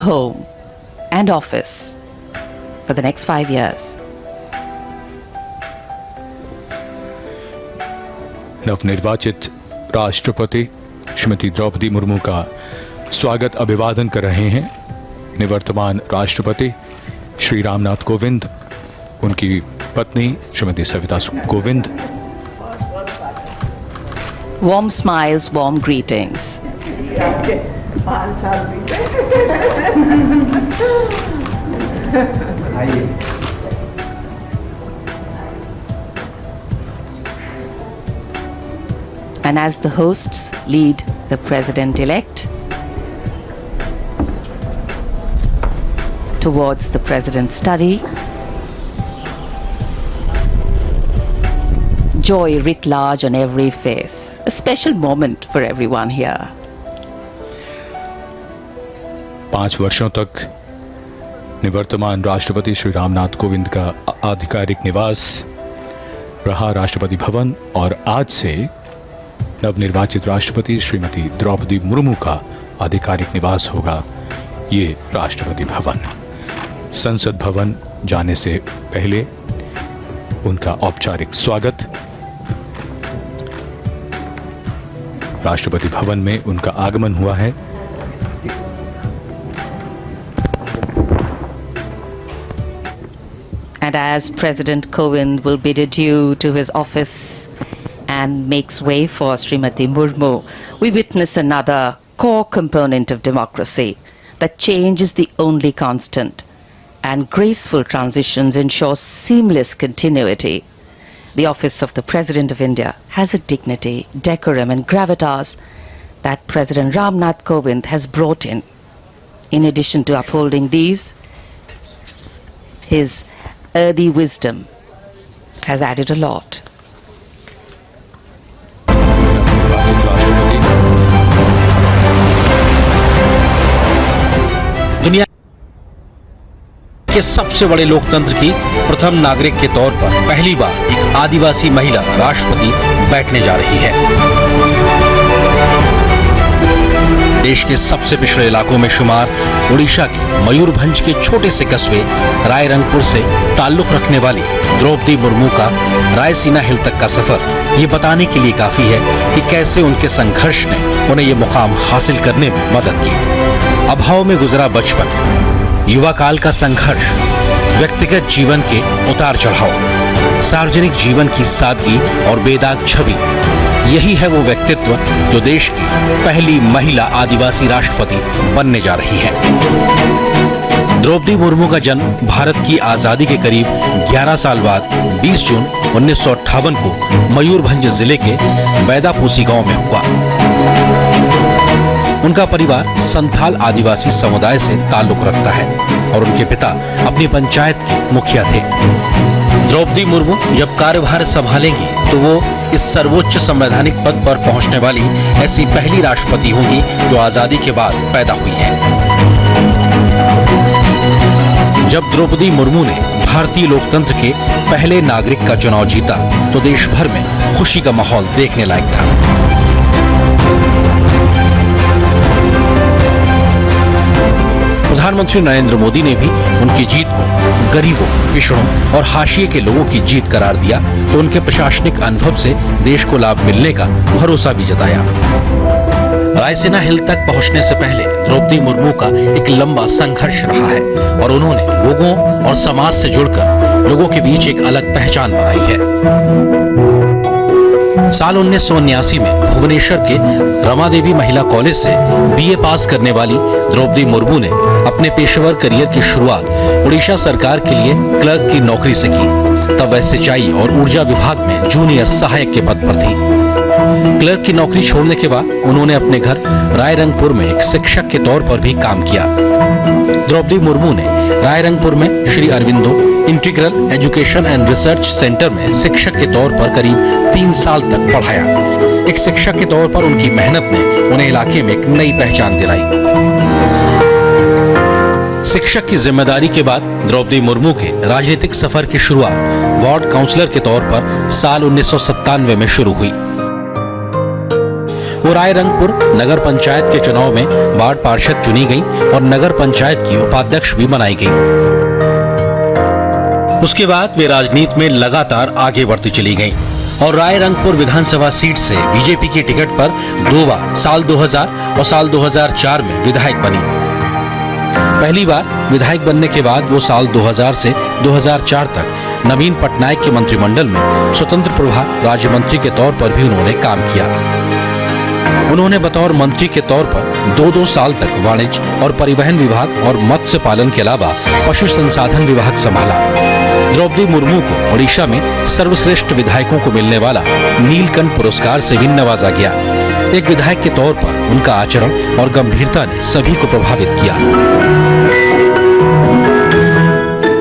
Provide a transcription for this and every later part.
home and office for the next 5 years. नवनिर्वाचित राष्ट्रपति श्रीमती द्रौपदी मुर्मू का स्वागत अभिवादन कर रहे हैं निवर्तमान राष्ट्रपति श्री रामनाथ कोविंद, उनकी पत्नी Shrimati Savita Kovind. Warm smiles, warm greetings. And as the hosts lead the President-elect towards the President's study, joy writ large on every face. A special moment for everyone here. 5 वर्षों तक निवर्तमान राष्ट्रपति श्री रामनाथ कोविंद का आधिकारिक निवास रहा राष्ट्रपति भवन, और आज से नवनिर्वाचित राष्ट्रपति श्रीमती द्रौपदी मुर्मू का आधिकारिक निवास होगा ये राष्ट्रपति भवन। संसद भवन जाने से पहले उनका औपचारिक स्वागत, राष्ट्रपति भवन में उनका आगमन हुआ है। And as President Kovind will bid adieu to his office and makes way for Srimati Murmu, we witness another core component of democracy, that change is the only constant, and graceful transitions ensure seamless continuity. The office of the President of India has a dignity, decorum and gravitas that President Ramnath Kovind has brought in. In addition to upholding these, his earthy wisdom has added a lot. दुनिया के सबसे बड़े लोकतंत्र की प्रथम नागरिक के तौर पर पहली बार एक आदिवासी महिला राष्ट्रपति बैठने जा रही है। देश के सबसे पिछड़े इलाकों में शुमार ओडिशा के मयूरभंज के छोटे से कस्बे रायरंगपुर से ताल्लुक रखने वाली द्रौपदी मुर्मू का रायसीना हिल तक का सफर ये बताने के लिए काफी है कि कैसे उनके संघर्ष ने उन्हें ये मुकाम हासिल करने में मदद की। अभाव में गुजरा बचपन, युवा काल का संघर्ष, व्यक्तिगत जीवन के उतार चढ़ाव, सार्वजनिक जीवन की सादगी और बेदाग छवि, यही है वो व्यक्तित्व जो देश की पहली महिला आदिवासी राष्ट्रपति बनने जा रही है। द्रौपदी मुर्मू का जन्म भारत की आजादी के करीब 11 साल बाद 20 जून 1958 को मयूरभंज जिले के बैदापूसी गांव में हुआ। उनका परिवार संथाल आदिवासी समुदाय से ताल्लुक रखता है और उनके पिता अपनी पंचायत के मुखिया थे। द्रौपदी मुर्मू जब कार्यभार संभालेंगी तो वो इस सर्वोच्च संवैधानिक पद पर पहुंचने वाली ऐसी पहली राष्ट्रपति होंगी जो आजादी के बाद पैदा हुई है। जब द्रौपदी मुर्मू ने भारतीय लोकतंत्र के पहले नागरिक का चुनाव जीता तो देश भर में खुशी का माहौल देखने लायक था। प्रधानमंत्री नरेंद्र मोदी ने भी उनकी जीत को गरीबों, पिछड़ों और हाशिए के लोगों की जीत करार दिया तो उनके प्रशासनिक अनुभव से देश को लाभ मिलने का भरोसा भी जताया। रायसीना हिल तक पहुंचने से पहले द्रौपदी मुर्मू का एक लंबा संघर्ष रहा है और उन्होंने लोगों और समाज से जुड़कर लोगों के बीच एक अलग पहचान बनाई है। साल 1979 में भुवनेश्वर के रमा देवी महिला कॉलेज से बीए पास करने वाली द्रौपदी मुर्मू ने अपने पेशेवर करियर की शुरुआत उड़ीसा सरकार के लिए क्लर्क की नौकरी से की। तब वह सिंचाई और ऊर्जा विभाग में जूनियर सहायक के पद पर थी। क्लर्क की नौकरी छोड़ने के बाद उन्होंने अपने घर रायरंगपुर में एक शिक्षक के तौर पर भी काम किया। द्रौपदी मुर्मू ने रायरंगपुर में Shri Aurobindo integral education and research centre में शिक्षक के तौर पर करीब 3 साल तक पढ़ाया। एक शिक्षक के तौर पर उनकी मेहनत ने उन्हें इलाके में एक नई पहचान दिलाई। शिक्षक की जिम्मेदारी के बाद द्रौपदी मुर्मू के राजनीतिक सफर की शुरुआत वार्ड काउंसलर के तौर पर साल 1997 में शुरू हुई। वो रायरंगपुर नगर पंचायत के चुनाव में वार्ड पार्षद चुनी गई और नगर पंचायत की उपाध्यक्ष भी बनाई गई। उसके बाद वे राजनीति में लगातार आगे बढ़ती चली गईं और रायरंगपुर विधानसभा सीट से बीजेपी की टिकट पर 2 बार साल 2000 और साल 2004 में विधायक बनी। पहली बार विधायक बनने के बाद वो साल 2000 से 2004 तक नवीन पटनायक के मंत्रिमंडल में स्वतंत्र प्रभार राज्य मंत्री के तौर पर भी उन्होंने काम किया। उन्होंने बतौर मंत्री के तौर पर 2-2 साल तक वाणिज्य और परिवहन विभाग और मत्स्य पालन के अलावा पशु संसाधन विभाग संभाला। द्रौपदी मुर्मू को ओडिशा में सर्वश्रेष्ठ विधायकों को मिलने वाला नीलकंठ पुरस्कार से भी नवाजा गया। एक विधायक के तौर पर उनका आचरण और गंभीरता ने सभी को प्रभावित किया।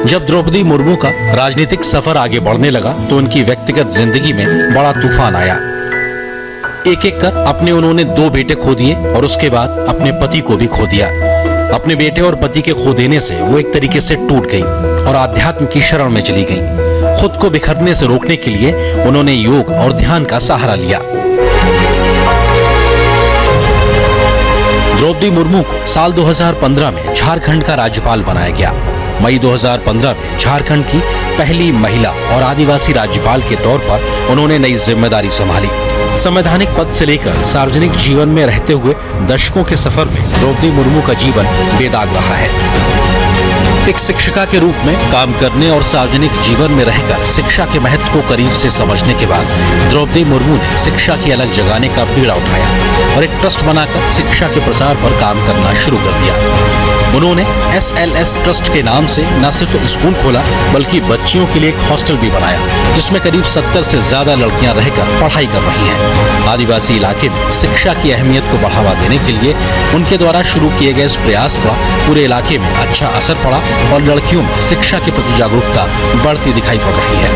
जब द्रौपदी मुर्मू का राजनीतिक सफर आगे बढ़ने लगा तो उनकी व्यक्तिगत जिंदगी में बड़ा तूफान आया। एक एक कर अपने उन्होंने 2 बेटे खो दिए और उसके बाद अपने पति को भी खो दिया। अपने बेटे और पति के खो देने से वो एक तरीके से टूट गई और आध्यात्म की शरण में चली गई। खुद को बिखरने से रोकने के लिए उन्होंने योग और ध्यान का सहारा लिया। द्रौपदी मुर्मू को साल 2015 में झारखंड का राज्यपाल बनाया गया। मई 2015 में झारखंड की पहली महिला और आदिवासी राज्यपाल के तौर पर उन्होंने नई जिम्मेदारी संभाली। संवैधानिक पद से लेकर सार्वजनिक जीवन में रहते हुए दशकों के सफर में द्रौपदी मुर्मू का जीवन बेदाग रहा है। एक शिक्षिका के रूप में काम करने और सार्वजनिक जीवन में रहकर शिक्षा के महत्व को करीब से समझने के बाद द्रौपदी मुर्मू ने शिक्षा की अलग जगाने का बीड़ा उठाया और एक ट्रस्ट बनाकर शिक्षा के प्रसार पर काम करना शुरू कर दिया। उन्होंने SLS ट्रस्ट के नाम से न सिर्फ स्कूल खोला बल्कि बच्चियों के लिए एक हॉस्टल भी बनाया जिसमें करीब 70 से ज्यादा लड़कियां रहकर पढ़ाई कर रही हैं। आदिवासी इलाके में शिक्षा की अहमियत को बढ़ावा देने के लिए उनके द्वारा शुरू किए गए इस प्रयास का पूरे इलाके में अच्छा असर पड़ा और लड़कियों में शिक्षा के प्रति जागरूकता बढ़ती दिखाई पड़ रही है।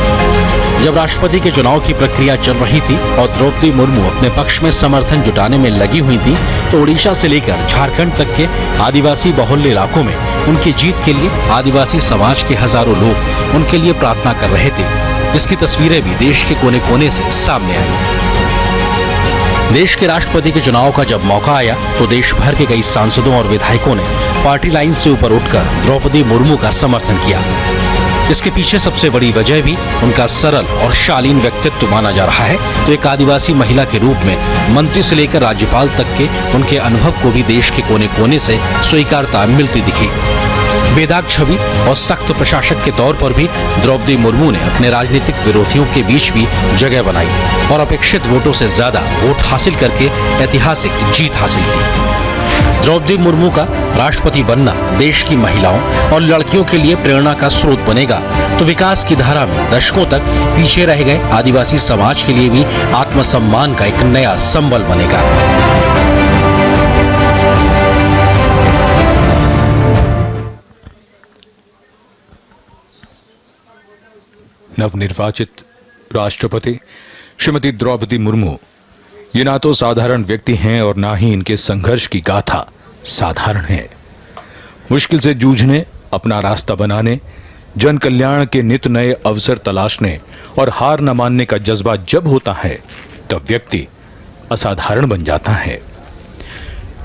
जब राष्ट्रपति के चुनाव की प्रक्रिया चल रही थी और द्रौपदी मुर्मू अपने पक्ष में समर्थन जुटाने में लगी हुई थी तो ओडिशा से लेकर झारखंड तक के आदिवासी बहुल्य इलाकों में उनकी जीत के लिए आदिवासी समाज के हजारों लोग उनके लिए प्रार्थना कर रहे थे, जिसकी तस्वीरें भी देश के कोने कोने से सामने आई। देश के राष्ट्रपति के चुनाव का जब मौका आया तो देश भर के कई सांसदों और विधायकों ने पार्टी लाइन से ऊपर उठकर द्रौपदी मुर्मू का समर्थन किया। इसके पीछे सबसे बड़ी वजह भी उनका सरल और शालीन व्यक्तित्व माना जा रहा है। तो एक आदिवासी महिला के रूप में मंत्री से लेकर राज्यपाल तक के उनके अनुभव को भी देश के कोने कोने से स्वीकारता मिलती दिखी। बेदाग छवि और सख्त प्रशासक के तौर पर भी द्रौपदी मुर्मू ने अपने राजनीतिक विरोधियों के बीच भी जगह बनाई और अपेक्षित वोटों से ज्यादा वोट हासिल करके ऐतिहासिक जीत हासिल की। द्रौपदी मुर्मू का राष्ट्रपति बनना देश की महिलाओं और लड़कियों के लिए प्रेरणा का स्रोत बनेगा तो विकास की धारा में दशकों तक पीछे रह गए आदिवासी समाज के लिए भी आत्मसम्मान का एक नया संबल बनेगा। नवनिर्वाचित राष्ट्रपति श्रीमती द्रौपदी मुर्मू ये ना तो साधारण व्यक्ति हैं और ना ही इनके संघर्ष की गाथा साधारण है। मुश्किल से जूझने, अपना रास्ता बनाने, जन कल्याण के नित नए अवसर तलाशने और हार न मानने का जज्बा जब होता है तब व्यक्ति असाधारण बन जाता है।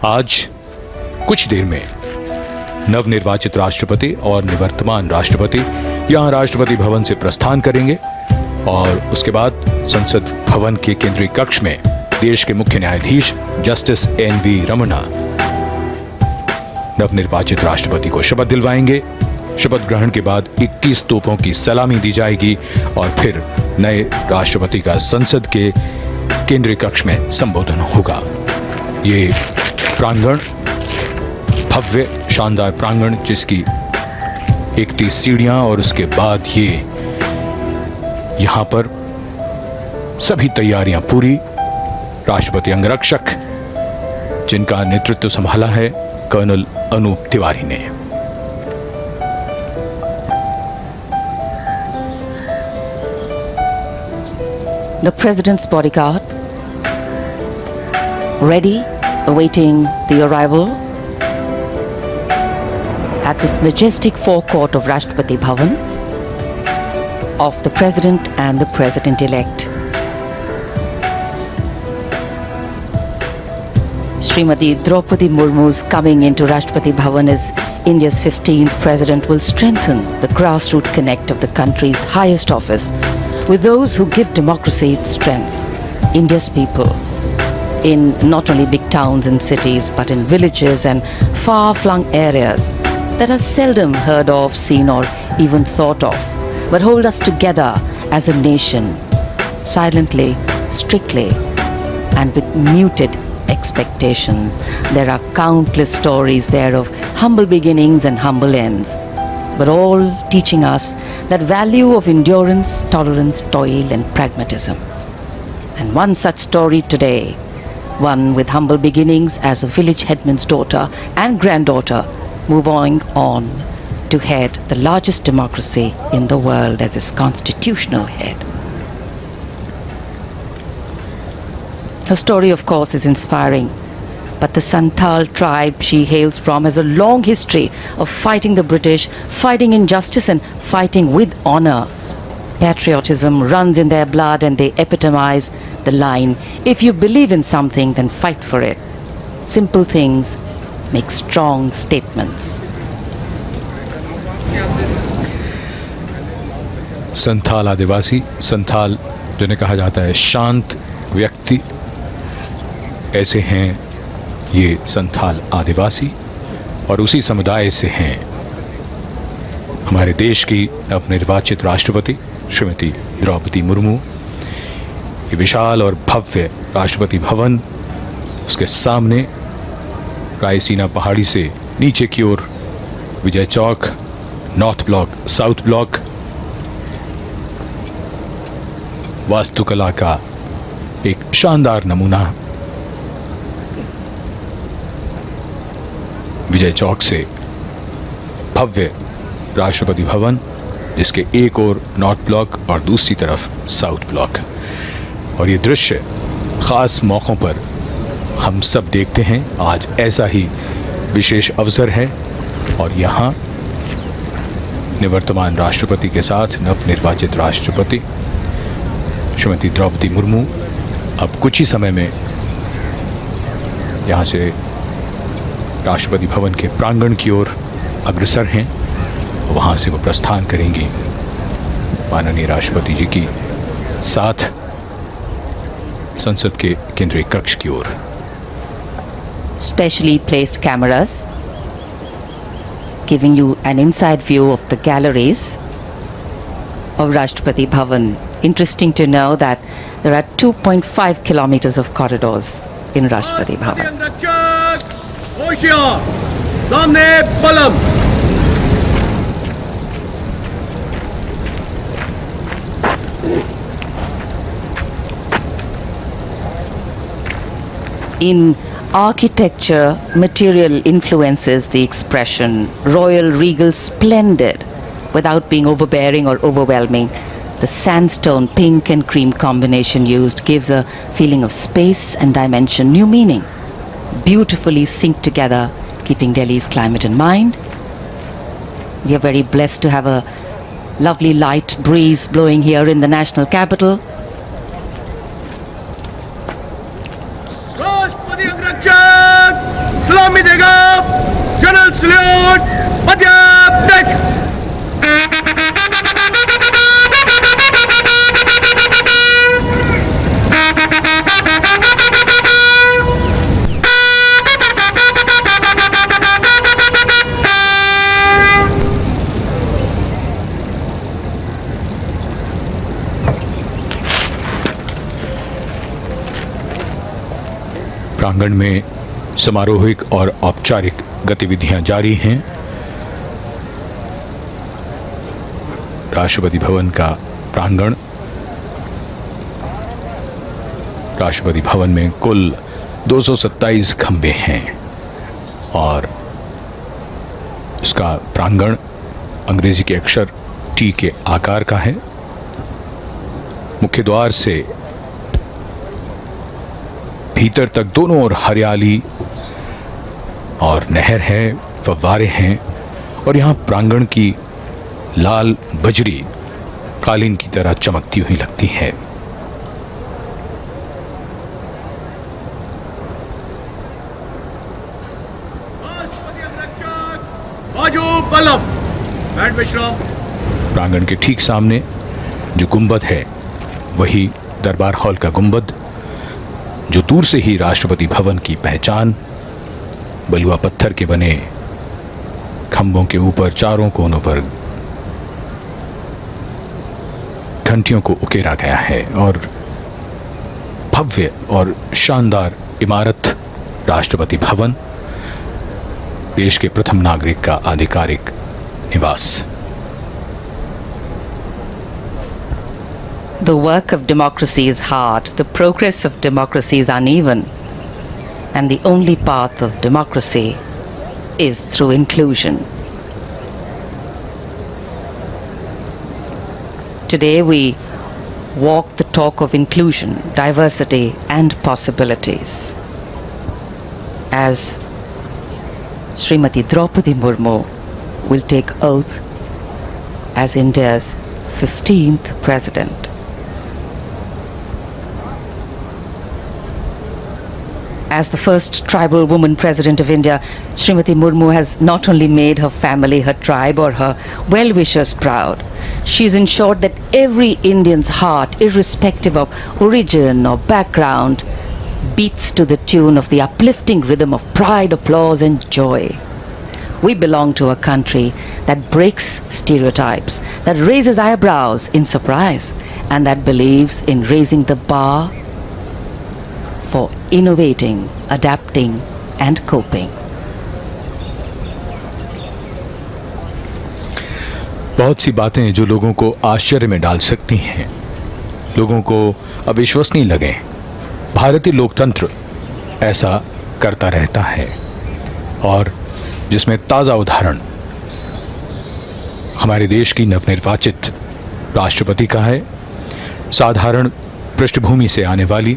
आज कुछ देर में नवनिर्वाचित राष्ट्रपति और निवर्तमान राष्ट्रपति यहां राष्ट्रपति भवन से प्रस्थान करेंगे और उसके बाद संसद भवन के केंद्रीय कक्ष में देश के मुख्य न्यायाधीश जस्टिस NV रमन्ना नवनिर्वाचित राष्ट्रपति को शपथ दिलवाएंगे। शपथ ग्रहण के बाद 21 तोपों की सलामी दी जाएगी और फिर नए राष्ट्रपति का संसद के केंद्रीय कक्ष में संबोधन होगा। ये प्रांगण भव्य शानदार प्रांगण जिसकी 31 सीढ़ियां और उसके बाद ये यहां पर सभी तैयारियां पूरी। राष्ट्रपति अंगरक्षक जिनका नेतृत्व संभाला है कर्नल अनूप तिवारी ने। The President's bodyguard ready, awaiting the arrival at this majestic forecourt of Rashtrapati Bhavan of the President and the President-elect. Srimati Droupadi Murmu's coming into Rashtrapati Bhavan as India's 15th president will strengthen the grassroots connect of the country's highest office with those who give democracy its strength. India's people, in not only big towns and cities, but in villages and far-flung areas that are seldom heard of, seen or even thought of, but hold us together as a nation, silently, strictly, and with muted expectations. There are countless stories there of humble beginnings and humble ends, but all teaching us that value of endurance, tolerance, toil and pragmatism. And one such story today, one with humble beginnings as a village headman's daughter and granddaughter, moving on to head the largest democracy in the world as its constitutional head. Her story, of course, is inspiring, but the Santhal tribe she hails from has a long history of fighting the British, fighting injustice and fighting with honor. Patriotism runs in their blood and they epitomize the line, if you believe in something, then fight for it. Simple things make strong statements. Santhal आदिवासी, संथाल जिन्हें कहा जाता है शांत व्यक्ति, ऐसे हैं ये संथाल आदिवासी और उसी समुदाय से हैं हमारे देश की नवनिर्वाचित राष्ट्रपति श्रीमती द्रौपदी मुर्मू। ये विशाल और भव्य राष्ट्रपति भवन, उसके सामने रायसीना पहाड़ी से नीचे की ओर Vijay Chowk, north block, south block, वास्तुकला का एक शानदार नमूना। विजय चौक से भव्य राष्ट्रपति भवन, जिसके एक ओर नॉर्थ ब्लॉक और दूसरी तरफ साउथ ब्लॉक। और ये दृश्य खास मौक़ों पर हम सब देखते हैं। आज ऐसा ही विशेष अवसर है और यहाँ निवर्तमान राष्ट्रपति के साथ नवनिर्वाचित राष्ट्रपति श्रीमती द्रौपदी मुर्मू अब कुछ ही समय में यहाँ से राष्ट्रपति भवन के प्रांगण की ओर अग्रसर हैं। वहाँ से वो प्रस्थान करेंगी माननीय राष्ट्रपति जी की साथ संसद के केंद्रीय कक्ष की ओर। Specially placed cameras giving you an inside view of the galleries of Rashtrapati Bhavan. Interesting to know that there are 2.5 kilometers of corridors in Rashtrapati Bhavan. In architecture, material influences the expression royal, regal, splendid without being overbearing or overwhelming. The sandstone pink and cream combination used gives a feeling of space and dimension, new meaning. Beautifully synced together, keeping Delhi's climate in mind. We are very blessed to have a lovely light breeze blowing here in the national capital. सलामी देगा general salute मध्य break. प्रांगण में समारोहिक और औपचारिक गतिविधियां जारी हैं। राष्ट्रपति भवन का प्रांगण, राष्ट्रपति भवन में कुल 227 खंबे हैं और इसका प्रांगण अंग्रेजी के अक्षर टी के आकार का है। मुख्य द्वार से भीतर तक दोनों ओर हरियाली और नहर है, फव्वारे हैं और यहाँ प्रांगण की लाल बजरी कालीन की तरह चमकती हुई लगती है। पल्लव बैठ विश्राम। प्रांगण के ठीक सामने जो गुंबद है वही दरबार हॉल का गुंबद, जो दूर से ही राष्ट्रपति भवन की पहचान। बलुआ पत्थर के बने खंभों के ऊपर चारों कोनों पर घंटियों को उकेरा गया है और भव्य और शानदार इमारत राष्ट्रपति भवन, देश के प्रथम नागरिक का आधिकारिक निवास। The work of democracy is hard, the progress of democracy is uneven, and the only path of democracy is through inclusion. Today we walk the talk of inclusion, diversity and possibilities. As Srimati Droupadi Murmu will take oath as India's 15th President. As the first tribal woman President of India, Srimati Murmu has not only made her family, her tribe or her well-wishers proud, she's ensured that every Indian's heart, irrespective of origin or background, beats to the tune of the uplifting rhythm of pride, applause and joy. We belong to a country that breaks stereotypes, that raises eyebrows in surprise, and that believes in raising the bar for innovating, adapting and coping. बहुत सी बातें जो लोगों को आश्चर्य में डाल सकती हैं, लोगों को अविश्वसनीय लगे, भारतीय लोकतंत्र ऐसा करता रहता है, और जिसमें ताज़ा उदाहरण हमारे देश की नवनिर्वाचित राष्ट्रपति का है, साधारण पृष्ठभूमि से आने वाली,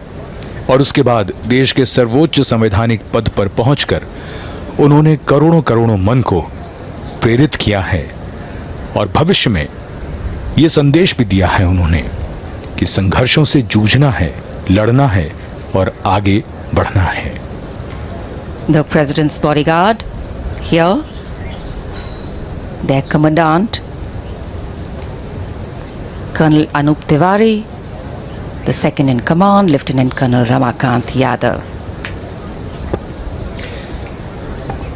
और उसके बाद देश के सर्वोच्च संवैधानिक पद पर पहुंचकर उन्होंने करोड़ों करोड़ों मन को प्रेरित किया है, और भविष्य में ये संदेश भी दिया है उन्होंने कि संघर्षों से जूझना है, लड़ना है और आगे बढ़ना है। The President's bodyguard here, their commandant, Colonel Anup Tiwari, the second in command, Lieutenant Colonel Ramakant Yadav.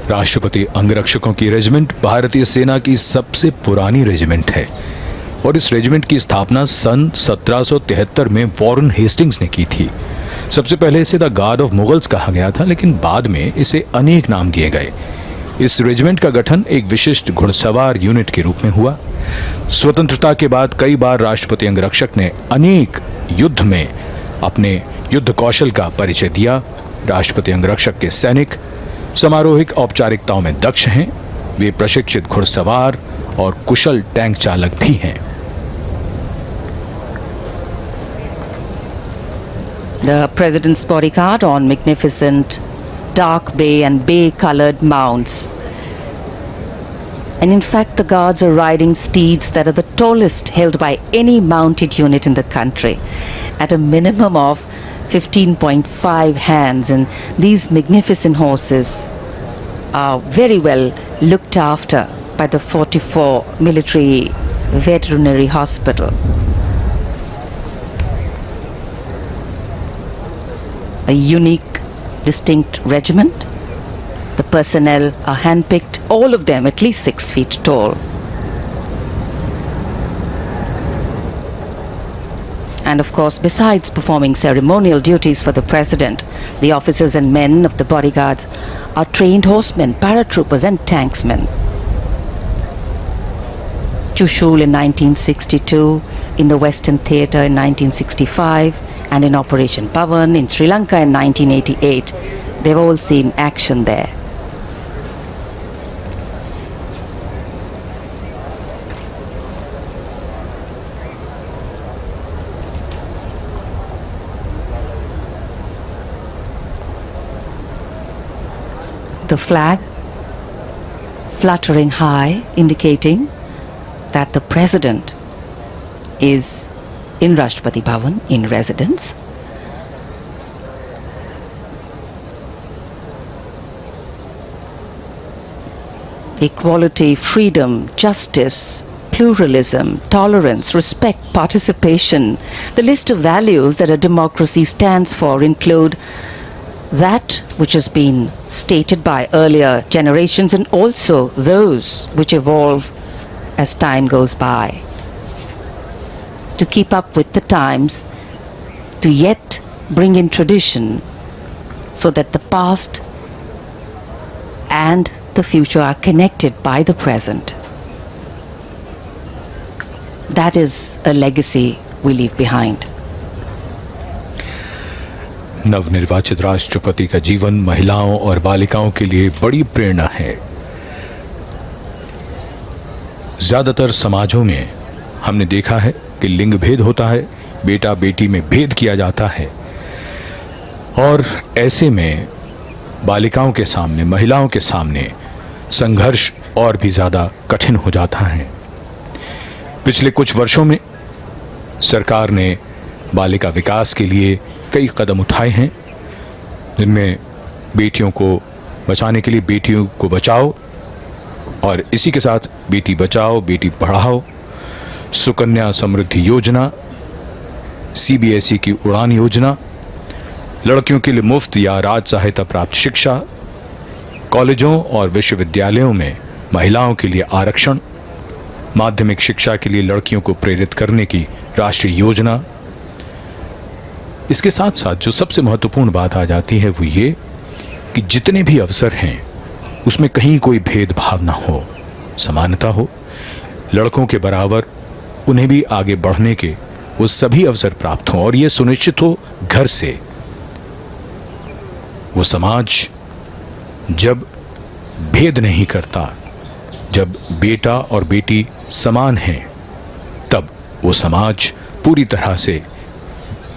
राष्ट्रपति अंगरक्षकों की रेजिमेंट भारतीय सेना की सबसे पुरानी रेजिमेंट है, और इस रेजिमेंट की स्थापना सन 1773 में वॉरेन हेस्टिंग्स ने की थी। सबसे पहले इसे द गार्ड ऑफ मुगल्स कहा गया था, लेकिन बाद में इसे अनेक नाम दिए गए। इस रेजिमेंट का गठन एक विशिष्ट घुड़सवार यूनिट के रूप में हुआ। स्वतंत्रता के बाद कई बार राष्ट्रपति अंगरक्षक ने अनेक युद्ध में अपने युद्ध कौशल का परिचय दिया। राष्ट्रपति अंगरक्षक के सैनिक समारोहिक औपचारिकताओं में दक्ष हैं, वे प्रशिक्षित घुड़सवार और कुशल टैंक चालक भी हैं। The President's bodyguard on magnificent dark bay and bay-colored mounts. And in fact, the guards are riding steeds that are the tallest held by any mounted unit in the country, at a minimum of 15.5 hands, and these magnificent horses are very well looked after by the 44 Military Veterinary Hospital. A unique, distinct regiment. The personnel are handpicked, all of them at least 6 feet tall. And of course, besides performing ceremonial duties for the President, the officers and men of the bodyguards are trained horsemen, paratroopers and tanksmen. Chushul in 1962, in the Western Theatre in 1965, and in Operation Pavan in Sri Lanka in 1988. They've all seen action there. The flag fluttering high, indicating that the President is in Rashtrapati Bhavan in residence. equality, freedom, justice, pluralism, tolerance, respect, participation. The list of values that a democracy stands for include that which has been stated by earlier generations and also those which evolve as time goes by. To keep up with the times, to yet bring in tradition so that the past and the future are connected by the present. That is a legacy we leave behind. नवनिर्वाचित राष्ट्रपति का जीवन महिलाओं और बालिकाओं के लिए बड़ी प्रेरणा है। ज्यादातर समाजों में हमने देखा है कि लिंग भेद होता है, बेटा बेटी में भेद किया जाता है और ऐसे में बालिकाओं के सामने, महिलाओं के सामने संघर्ष और भी ज्यादा कठिन हो जाता है। पिछले कुछ वर्षों में सरकार ने बालिका विकास के लिए कई कदम उठाए हैं, जिनमें बेटियों को बचाने के लिए बेटियों को बचाओ और इसी के साथ बेटी बचाओ बेटी पढ़ाओ, सुकन्या समृद्धि योजना, सीबीएसई की उड़ान योजना, लड़कियों के लिए मुफ्त या राज सहायता प्राप्त शिक्षा, कॉलेजों और विश्वविद्यालयों में महिलाओं के लिए आरक्षण, माध्यमिक शिक्षा के लिए लड़कियों को प्रेरित करने की राष्ट्रीय योजना। इसके साथ साथ जो सबसे महत्वपूर्ण बात आ जाती है वो ये कि जितने भी अवसर हैं उसमें कहीं कोई भेदभाव ना हो, समानता हो, लड़कों के बराबर उन्हें भी आगे बढ़ने के वो सभी अवसर प्राप्त हों और ये सुनिश्चित हो घर से। वो समाज जब भेद नहीं करता, जब बेटा और बेटी समान हैं, तब वो समाज पूरी तरह से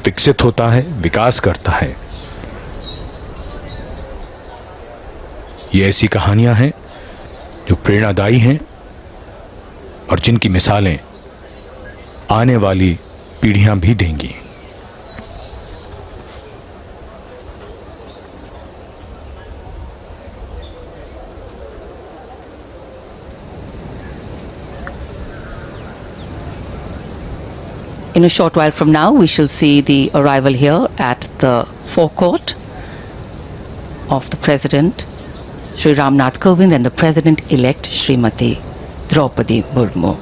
विकसित होता है, विकास करता है। ये ऐसी कहानियां हैं जो प्रेरणादायी हैं और जिनकी मिसालें आने वाली पीढ़ियां भी देंगी। In a short while from now, we shall see the arrival here at the forecourt of the President, Shri Ramnath Kovind, and the President-elect, Srimati Droupadi Murmu.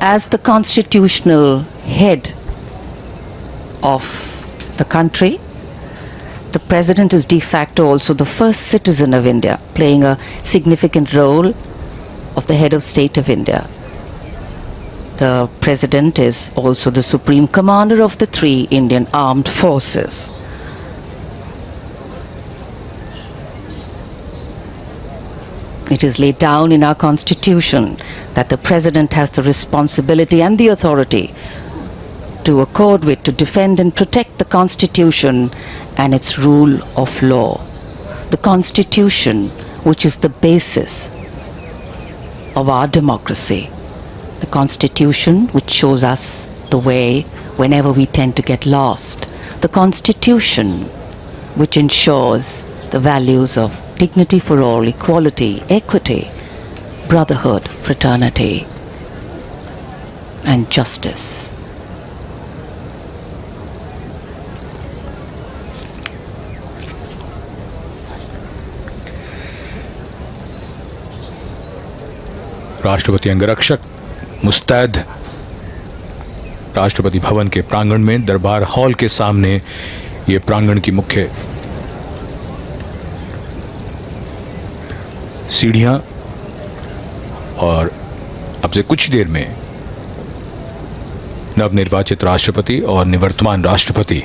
As the constitutional head of the country, the President is de facto also the first citizen of India, playing a significant role of the head of state of India. The President is also the supreme commander of the three Indian armed forces. It is laid down in our constitution that the President has the responsibility and the authority to accord with, to defend and protect the Constitution and its rule of law. The Constitution, which is the basis of our democracy. The Constitution which shows us the way whenever we tend to get lost. The Constitution which ensures the values of dignity for all, equality, equity, brotherhood, fraternity, and justice. राष्ट्रपति अंगरक्षक मुस्तैद राष्ट्रपति भवन के प्रांगण में दरबार hall के सामने ये प्रांगण की मुख्य सीढ़ियां और अब से कुछ देर में नवनिर्वाचित राष्ट्रपति और निवर्तमान राष्ट्रपति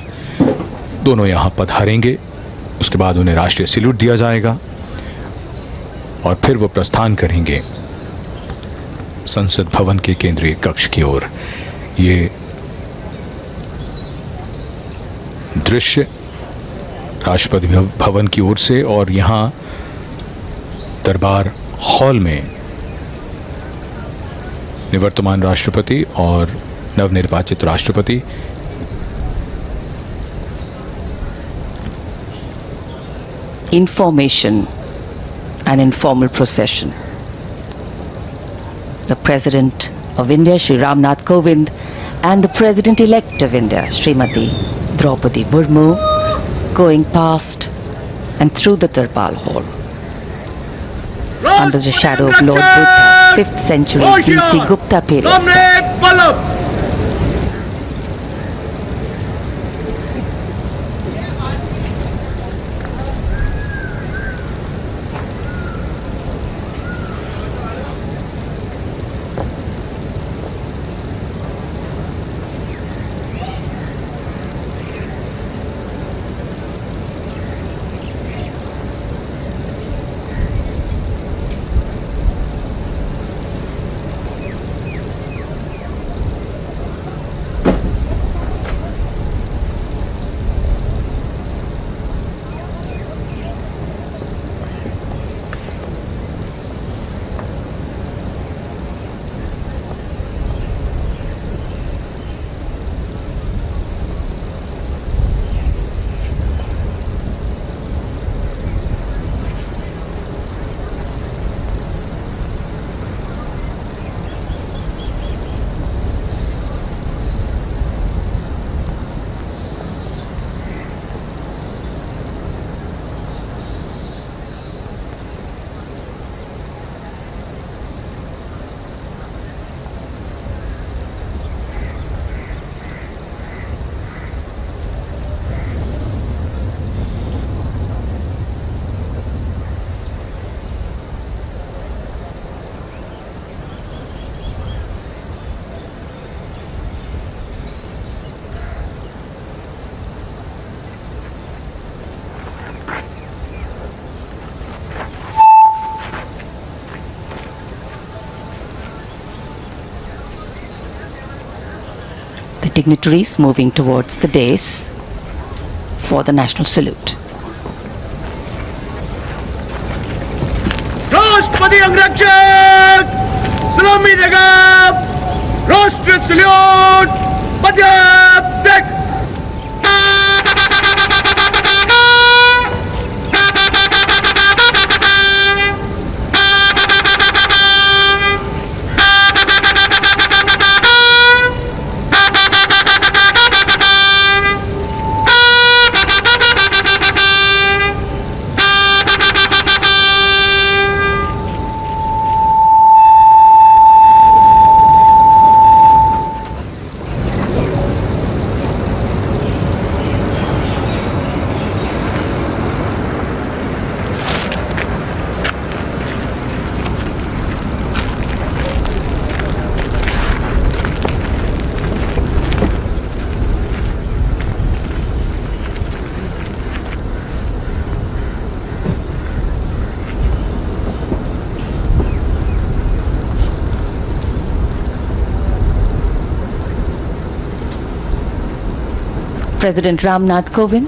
दोनों यहां पधारेंगे। उसके बाद उन्हें राष्ट्रीय सैल्यूट दिया जाएगा और फिर वो प्रस्थान करेंगे संसद भवन के केंद्रीय कक्ष की ओर। ये दृश्य राष्ट्रपति भवन की ओर से और यहां दरबार हॉल में निवर्तमान राष्ट्रपति और नवनिर्वाचित राष्ट्रपति information and informal procession. The President of India, Shri Ramnath Kovind, and the President-elect of India, Srimati Droupadi Murmu, going past and through the Darbar Hall. Under the shadow of Lord Buddha, 5th century BC Gupta period style. The dignitaries moving towards the dais for the national salute. राष्ट्रपति अंगरक्षक सलामी देगा राष्ट्र salute पद्यात्मक President Ramnath Kovind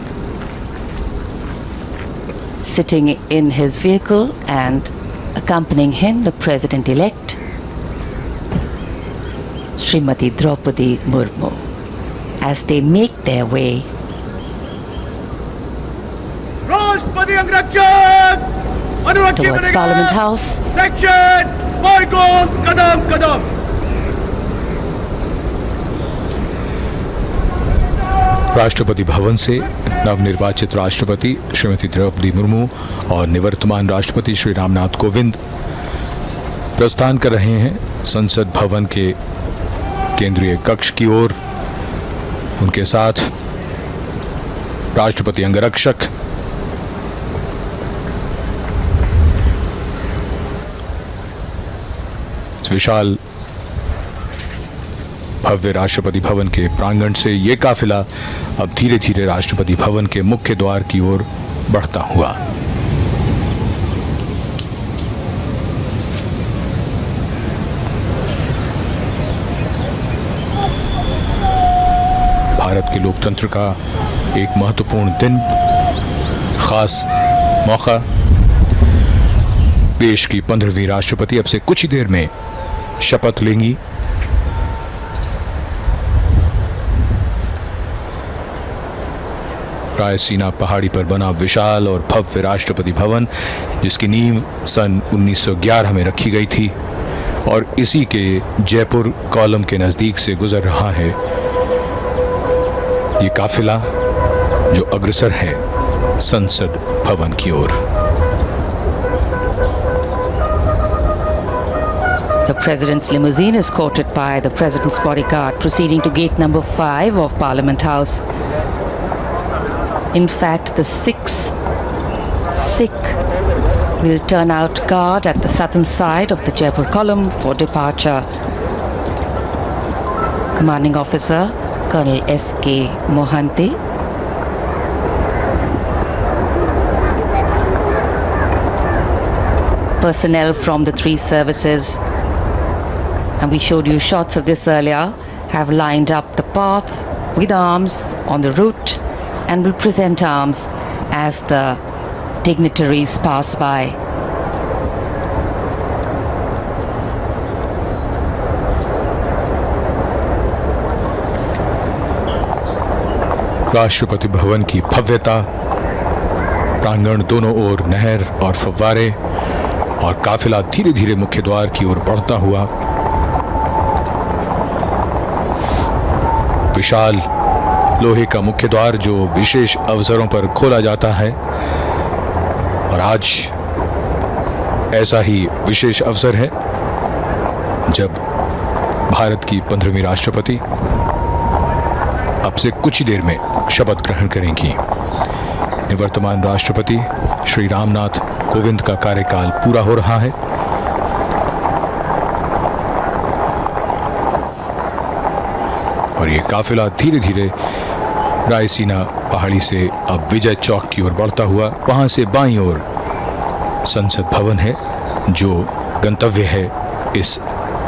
sitting in his vehicle, and accompanying him the President-elect Srimati Droupadi Murmu as they make their way towards Parliament House. Section Kadam Kadam. Rashtrapati Bhavan से नवनिर्वाचित राष्ट्रपति श्रीमती द्रौपदी मुर्मू और निवर्तमान राष्ट्रपति श्री रामनाथ कोविंद प्रस्थान कर रहे हैं संसद भवन के केंद्रीय कक्ष की ओर। उनके साथ राष्ट्रपति अंगरक्षक विशाल भव्य राष्ट्रपति भवन के प्रांगण से ये काफिला अब धीरे धीरे राष्ट्रपति भवन के मुख्य द्वार की ओर बढ़ता हुआ भारत के लोकतंत्र का एक महत्वपूर्ण दिन, खास मौका। देश की 15वीं राष्ट्रपति अब से कुछ ही देर में शपथ लेंगी। रायसीना पहाड़ी पर बना विशाल और भव्य राष्ट्रपति भवन, जिसकी नींव सन 1911 में रखी गई थी और इसी के जयपुर कॉलम के नजदीक से गुजर रहा है ये काफिला जो अग्रसर है संसद भवन की ओर। The President's limousine is escorted by the President's bodyguard proceeding to gate number 5 of Parliament House. In fact, the 6 Sikh will turn out guard at the southern side of the Jaipur column for departure. Commanding Officer Colonel S.K. Mohanty, personnel from the 3 services, and we showed you shots of this earlier, have lined up the path with arms on the route and will present arms as the dignitaries pass by. Rashtrapati Bhavan की भव्यता, प्रांगण दोनों ओर नहर और फव्वारे और काफिला धीरे धीरे मुख्य द्वार की ओर बढ़ता हुआ विशाल लोहे का मुख्य द्वार जो विशेष अवसरों पर खोला जाता है, और आज ऐसा ही विशेष अवसर है जब भारत की 15वीं राष्ट्रपति अब से कुछ ही देर में शपथ ग्रहण करेंगी। निवर्तमान राष्ट्रपति श्री रामनाथ कोविंद का कार्यकाल पूरा हो रहा है। और ये काफिला धीरे धीरे रायसीना पहाड़ी से अब विजय चौक की ओर बढ़ता हुआ, वहां से बाईं ओर संसद भवन है जो गंतव्य है इस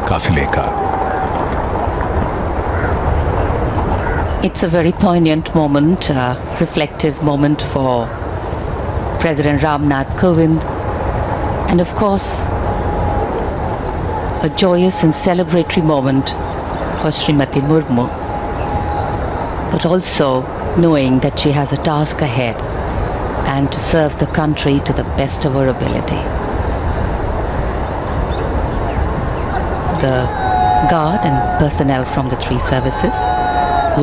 काफिले का। It's a very poignant moment, reflective moment for President Ramnath Kovind, and of course a joyous and celebratory moment for Srimati Murmu, but also knowing that she has a task ahead and to serve the country to the best of her ability. The guard and personnel from the 3 services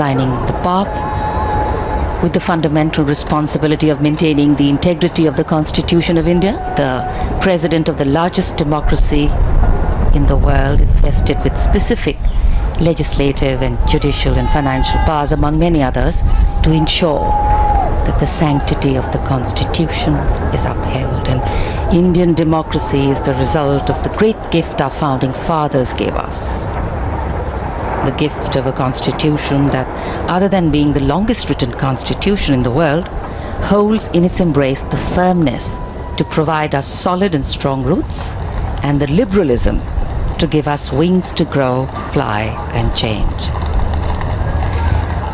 lining the path with the fundamental responsibility of maintaining the integrity of the Constitution of India. The President of the largest democracy in the world is vested with specific legislative and judicial and financial powers, among many others, to ensure that the sanctity of the Constitution is upheld. And Indian democracy is the result of the great gift our founding fathers gave us. The gift of a constitution that, other than being the longest written constitution in the world, holds in its embrace the firmness to provide us solid and strong roots and the liberalism to give us wings to grow, fly and change.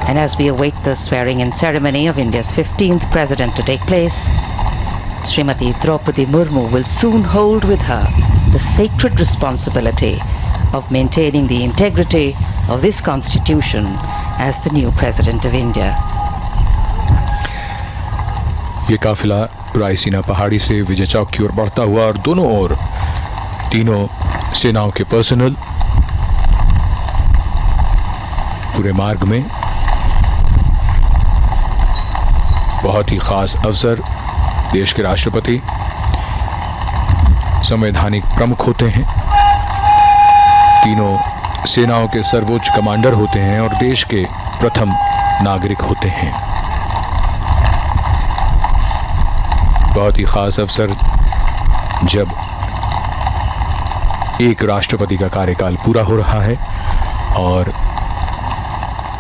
And as we await the swearing-in ceremony of India's 15th President to take place, Srimati Droupadi Murmu will soon hold with her the sacred responsibility of maintaining the integrity of this constitution as the new President of India. ये काफिला रायसीना पहाड़ी से विजय चौक की ओर बढ़ता हुआ और दोनों ओर तीनों सेनाओं के पर्सनल पूरे मार्ग में। बहुत ही खास अवसर, देश के राष्ट्रपति संवैधानिक प्रमुख होते हैं, तीनों सेनाओं के सर्वोच्च कमांडर होते हैं और देश के प्रथम नागरिक होते हैं। बहुत ही खास अवसर जब एक राष्ट्रपति का कार्यकाल पूरा हो रहा है और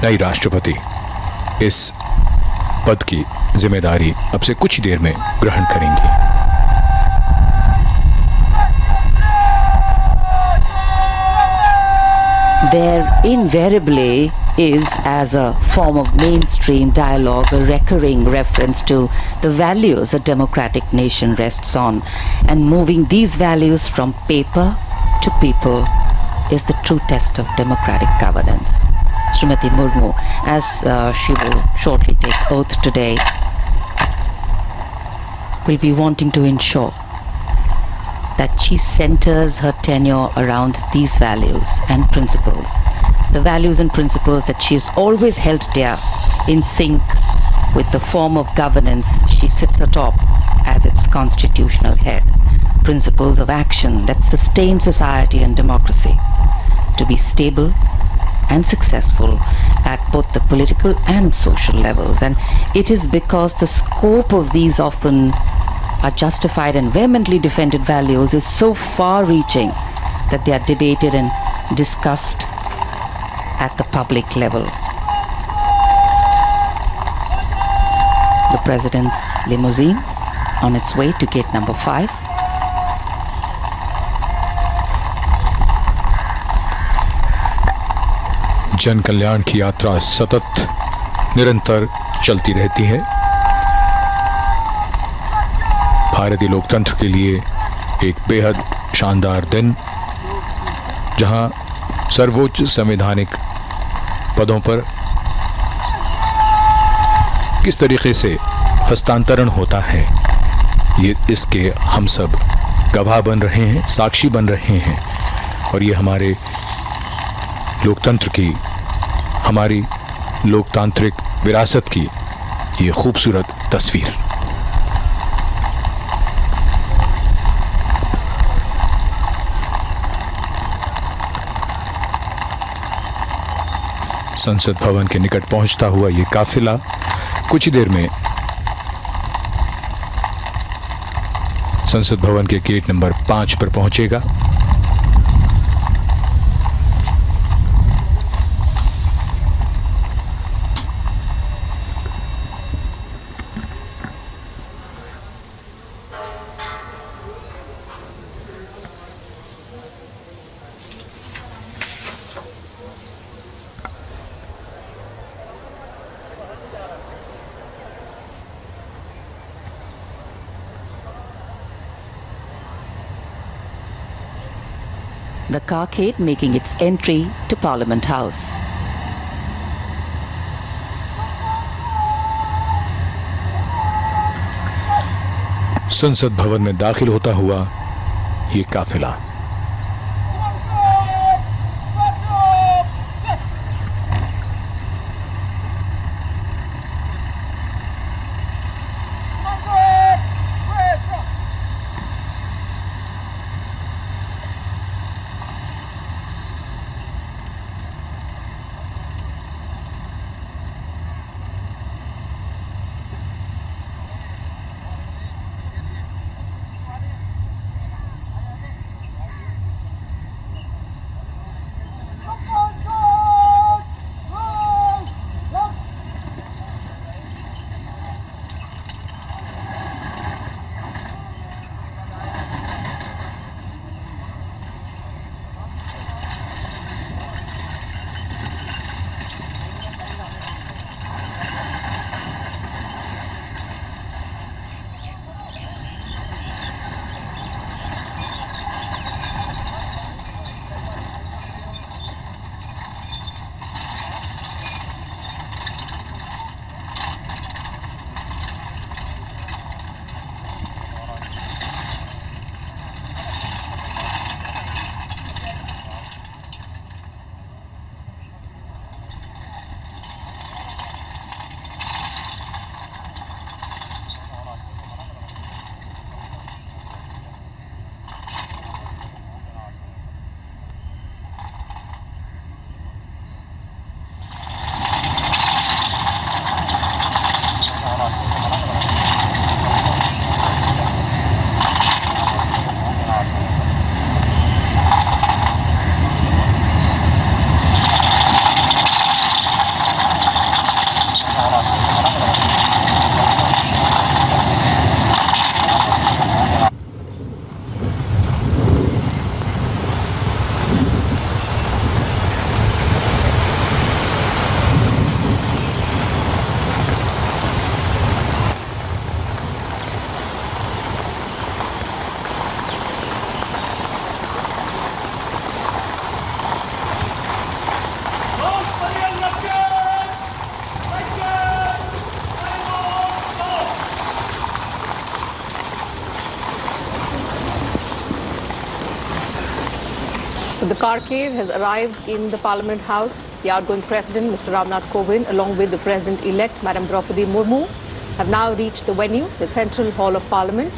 नई राष्ट्रपति इस पद की जिम्मेदारी अब से कुछ ही देर में ग्रहण करेंगी। There invariably is, as a form of mainstream dialogue, a recurring reference to the values a democratic nation rests on, and moving these values from paper to people is the true test of democratic governance. Srimati Murmu, as she will shortly take oath today, will be wanting to ensure that she centers her tenure around these values and principles. The values and principles that she has always held dear, in sync with the form of governance she sits atop as its constitutional head. Principles of action that sustain society and democracy to be stable and successful at both the political and social levels. And it is because the scope of these often are justified and vehemently defended values is so far-reaching that they are debated and discussed at the public level. The President's limousine on its way to gate number 5. जन कल्याण की यात्रा सतत निरंतर चलती रहती है। भारतीय लोकतंत्र के लिए एक बेहद शानदार दिन, जहां सर्वोच्च संवैधानिक पदों पर किस तरीके से हस्तांतरण होता है, ये इसके हम सब गवाह बन रहे हैं, साक्षी बन रहे हैं। और ये हमारे लोकतंत्र की, हमारी लोकतांत्रिक विरासत की ये खूबसूरत तस्वीर। संसद भवन के निकट पहुंचता हुआ ये काफिला कुछ ही देर में संसद भवन के गेट नंबर 5 पर पहुंचेगा। The carcade making its entry to Parliament House. संसद भवन में दाखिल होता हुआ ये काफिला So the Karkir has arrived in the Parliament House. The outgoing President, Mr. Ramnath Kovind, along with the President-elect, Madam Droupadi Murmu, have now reached the venue, the Central Hall of Parliament,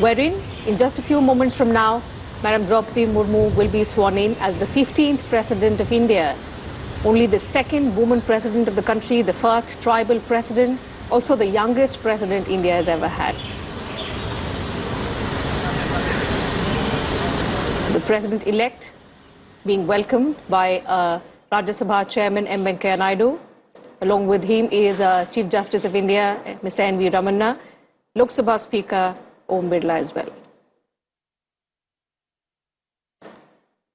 wherein, in just a few moments from now, Madam Droupadi Murmu will be sworn in as the 15th President of India. Only the second woman President of the country, the first tribal President, also the youngest President India has ever had. The President-elect being welcomed by Rajya Sabha Chairman M. Venkaiah Naidu. Along with him is Chief Justice of India, Mr. N.V. Ramanna, Lok Sabha Speaker Om Birla as well.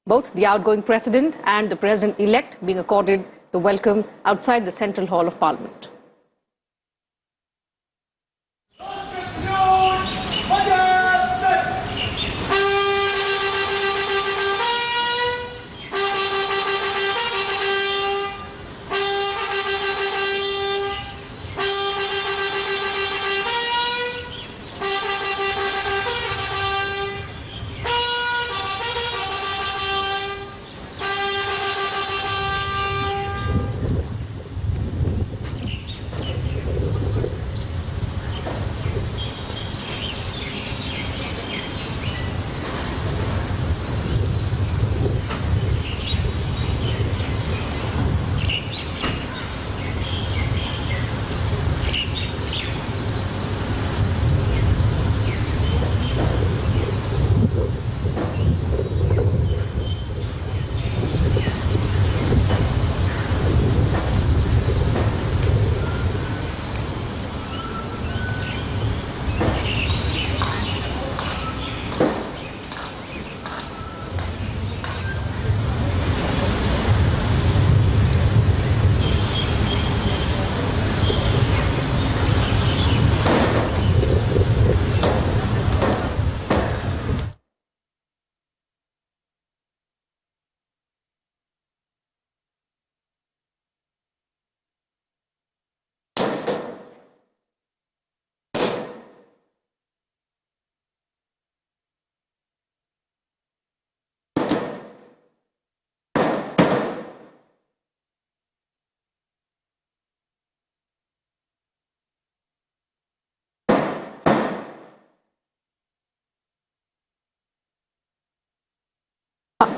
Both the outgoing President and the President-elect being accorded the welcome outside the Central Hall of Parliament.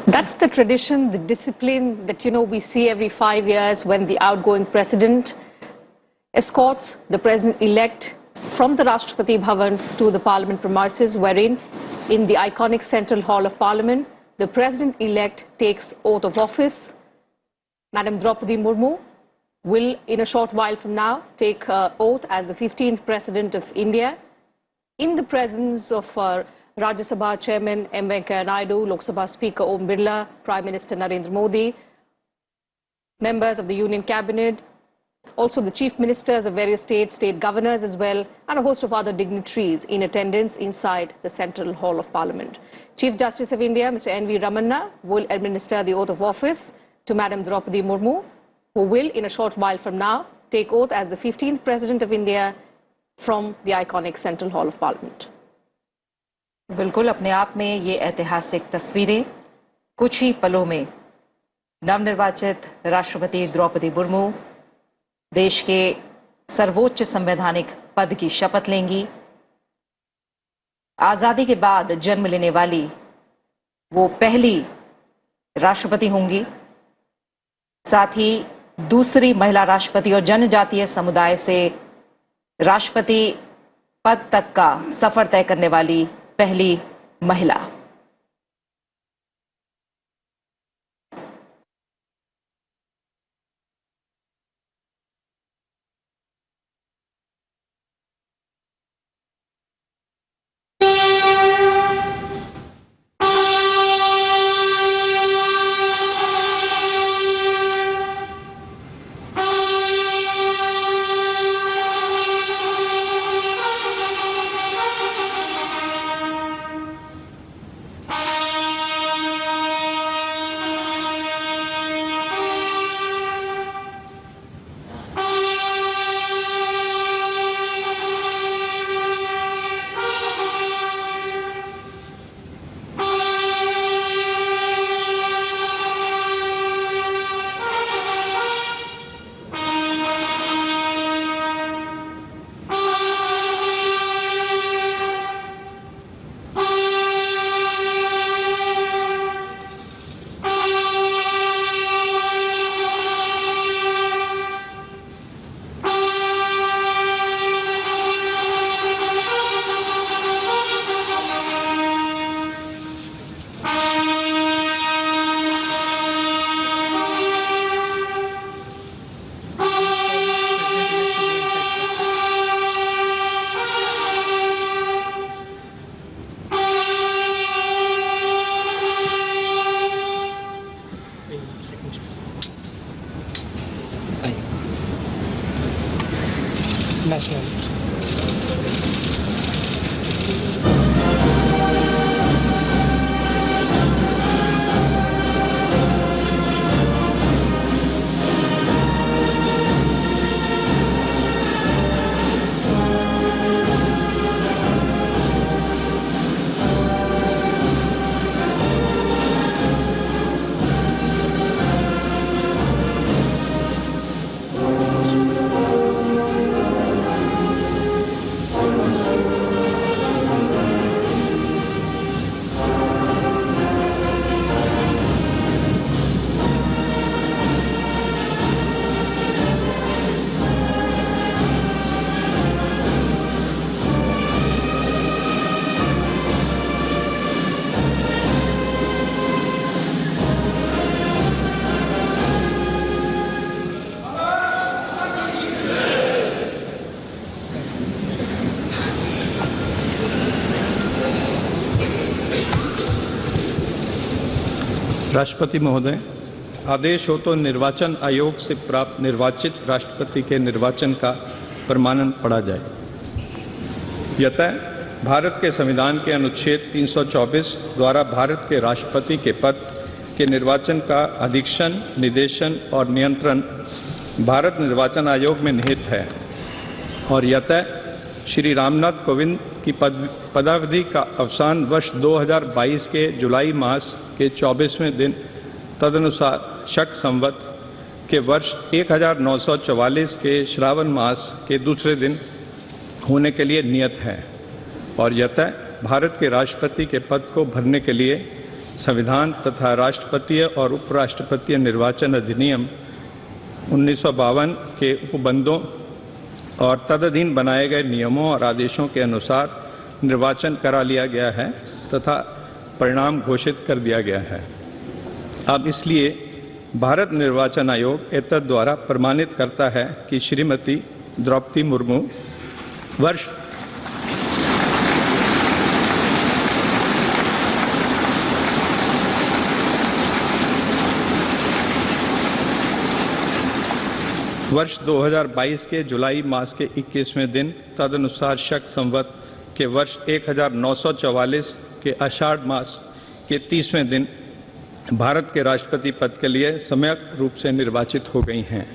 That's the tradition, the discipline that, we see every 5 years when the outgoing President escorts the President-elect from the Rashtrapati Bhavan to the Parliament premises, wherein in the iconic Central Hall of Parliament, the President-elect takes oath of office. Madam Droupadi Murmu will, in a short while from now, take oath as the 15th President of India in the presence of Rajya Sabha Chairman M. Venkaiah Naidu, Lok Sabha Speaker Om Birla, Prime Minister Narendra Modi, members of the Union Cabinet, also the Chief Ministers of various states, state governors as well, and a host of other dignitaries in attendance inside the Central Hall of Parliament. Chief Justice of India, Mr. N.V. Ramanna, will administer the oath of office to Madam Droupadi Murmu, who will, in a short while from now, take oath as the 15th President of India from the iconic Central Hall of Parliament. बिल्कुल अपने आप में ये ऐतिहासिक तस्वीरें कुछ ही पलों में नवनिर्वाचित राष्ट्रपति द्रौपदी मुर्मू देश के सर्वोच्च संवैधानिक पद की शपथ लेंगी। आजादी के बाद जन्म लेने वाली वो पहली राष्ट्रपति होंगी, साथ ही दूसरी महिला राष्ट्रपति और जनजातीय समुदाय से राष्ट्रपति पद तक का सफर तय करने वाली पहली महिला। nationalities. राष्ट्रपति महोदय, आदेश हो तो निर्वाचन आयोग से प्राप्त निर्वाचित राष्ट्रपति के निर्वाचन का प्रमाणन पढ़ा जाए। यतः भारत के संविधान के अनुच्छेद 324 द्वारा भारत के राष्ट्रपति के पद के निर्वाचन का अधीक्षण, निर्देशन और नियंत्रण भारत निर्वाचन आयोग में निहित है और यतः श्री रामनाथ कोविंद की पदावधि का अवसान वर्ष 2022 के जुलाई मास के 24वें दिन तदनुसार शक संवत के वर्ष 1944 के श्रावण मास के दूसरे दिन होने के लिए नियत है और यतः भारत के राष्ट्रपति के पद को भरने के लिए संविधान तथा राष्ट्रपतीय और उपराष्ट्रपतीय निर्वाचन अधिनियम 1952 के उपबंधों और तदधीन बनाए गए नियमों और आदेशों के अनुसार निर्वाचन करा लिया गया है तथा परिणाम घोषित कर दिया गया है। अब इसलिए भारत निर्वाचन आयोग एतद द्वारा प्रमाणित करता है कि श्रीमती द्रौपदी मुर्मू वर्ष वर्ष 2022 के जुलाई मास के 21वें दिन तदनुसार शक संवत के वर्ष 1944 के आषाढ़ मास के 30वें दिन भारत के राष्ट्रपति पद के लिए सम्यक रूप से निर्वाचित हो गई हैं।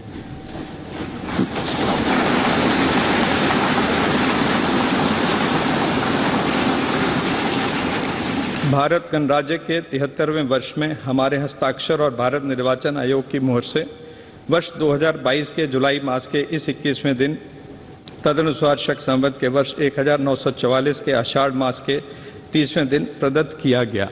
भारत गणराज्य के 73वें वर्ष में हमारे हस्ताक्षर और भारत निर्वाचन आयोग की मोहर से वर्ष 2022 के जुलाई मास के इस 21वें दिन तदनुसार शक संवत के वर्ष 1944 के आषाढ़ मास के 30वें दिन प्रदत्त किया गया।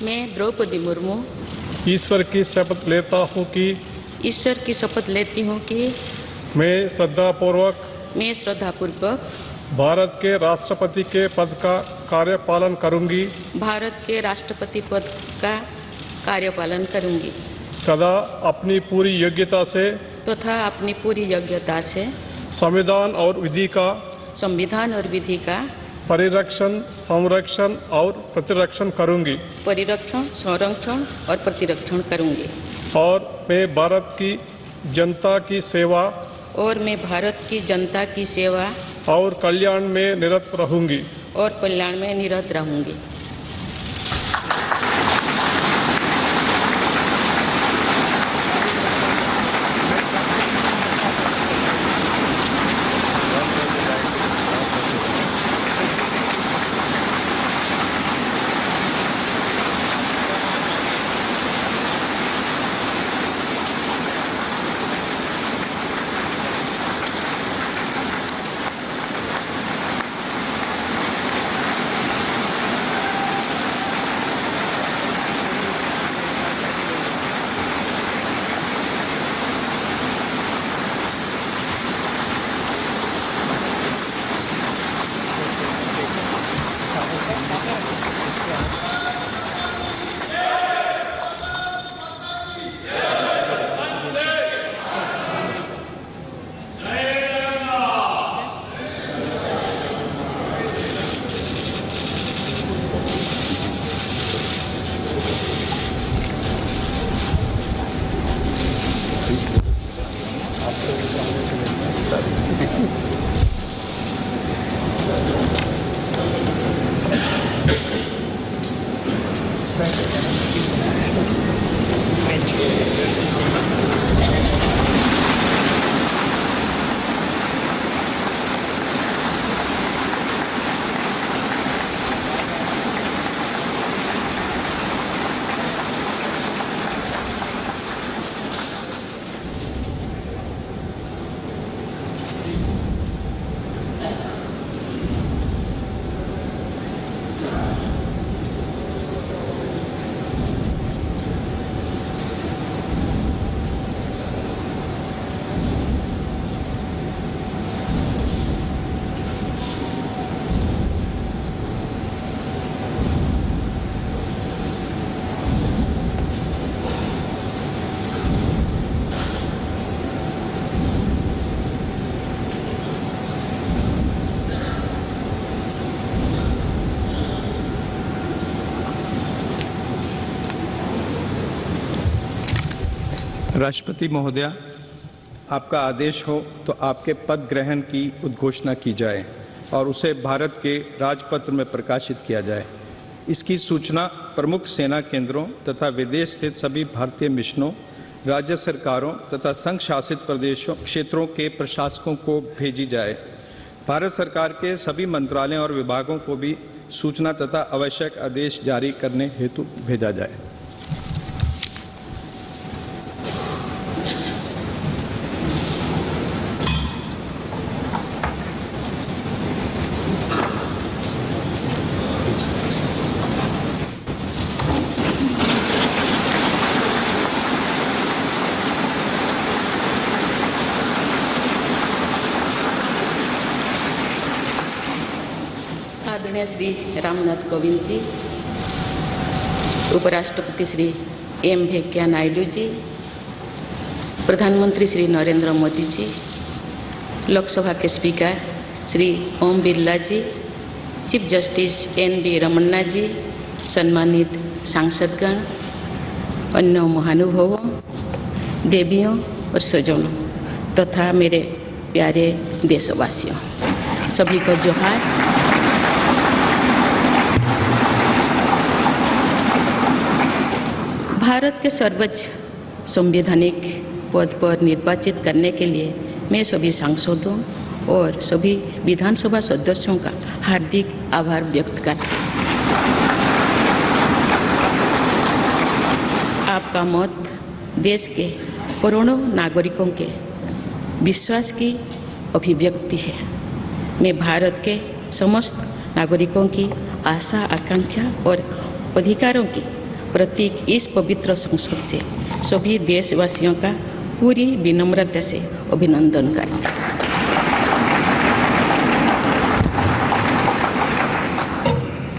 मैं द्रौपदी मुर्मू ईश्वर की शपथ लेता हूँ कि मैं श्रद्धापूर्वक भारत के राष्ट्रपति के पद का कार्यपालन करूंगी तथा अपनी पूरी योग्यता से संविधान और विधि का परिरक्षण, संरक्षण और प्रतिरक्षण करूंगी और मैं भारत की जनता की सेवा और कल्याण में निरत रहूंगी। राष्ट्रपति महोदया, आपका आदेश हो तो आपके पद ग्रहण की उद्घोषणा की जाए और उसे भारत के राजपत्र में प्रकाशित किया जाए। इसकी सूचना प्रमुख सेना केंद्रों तथा विदेश स्थित सभी भारतीय मिशनों, राज्य सरकारों तथा संघ शासित प्रदेशों क्षेत्रों के प्रशासकों को भेजी जाए। भारत सरकार के सभी मंत्रालयों और विभागों को भी सूचना तथा आवश्यक आदेश जारी करने हेतु भेजा जाए। आदरणीय श्री रामनाथ कोविंद जी, उपराष्ट्रपति श्री एम वेंकैया नायडू जी, प्रधानमंत्री श्री नरेंद्र मोदी जी, लोकसभा के स्पीकर श्री ओम बिरला जी, चीफ जस्टिस एन.वी. रमन्ना जी, सम्मानित सांसदगण, अन्य महानुभावों, देवियों और स्वजनों तथा मेरे प्यारे देशवासियों, सभी को जोहार। भारत के सर्वोच्च संवैधानिक पद पर निर्वाचित करने के लिए मैं सभी सांसदों और सभी विधानसभा सदस्यों का हार्दिक आभार व्यक्त करती हूँ। आपका मत देश के करोड़ों नागरिकों के विश्वास की अभिव्यक्ति है। मैं भारत के समस्त नागरिकों की आशा, आकांक्षा और अधिकारों की प्रतीक इस पवित्र संसद से सभी देशवासियों का पूरी विनम्रता से अभिनंदन करती हूँ।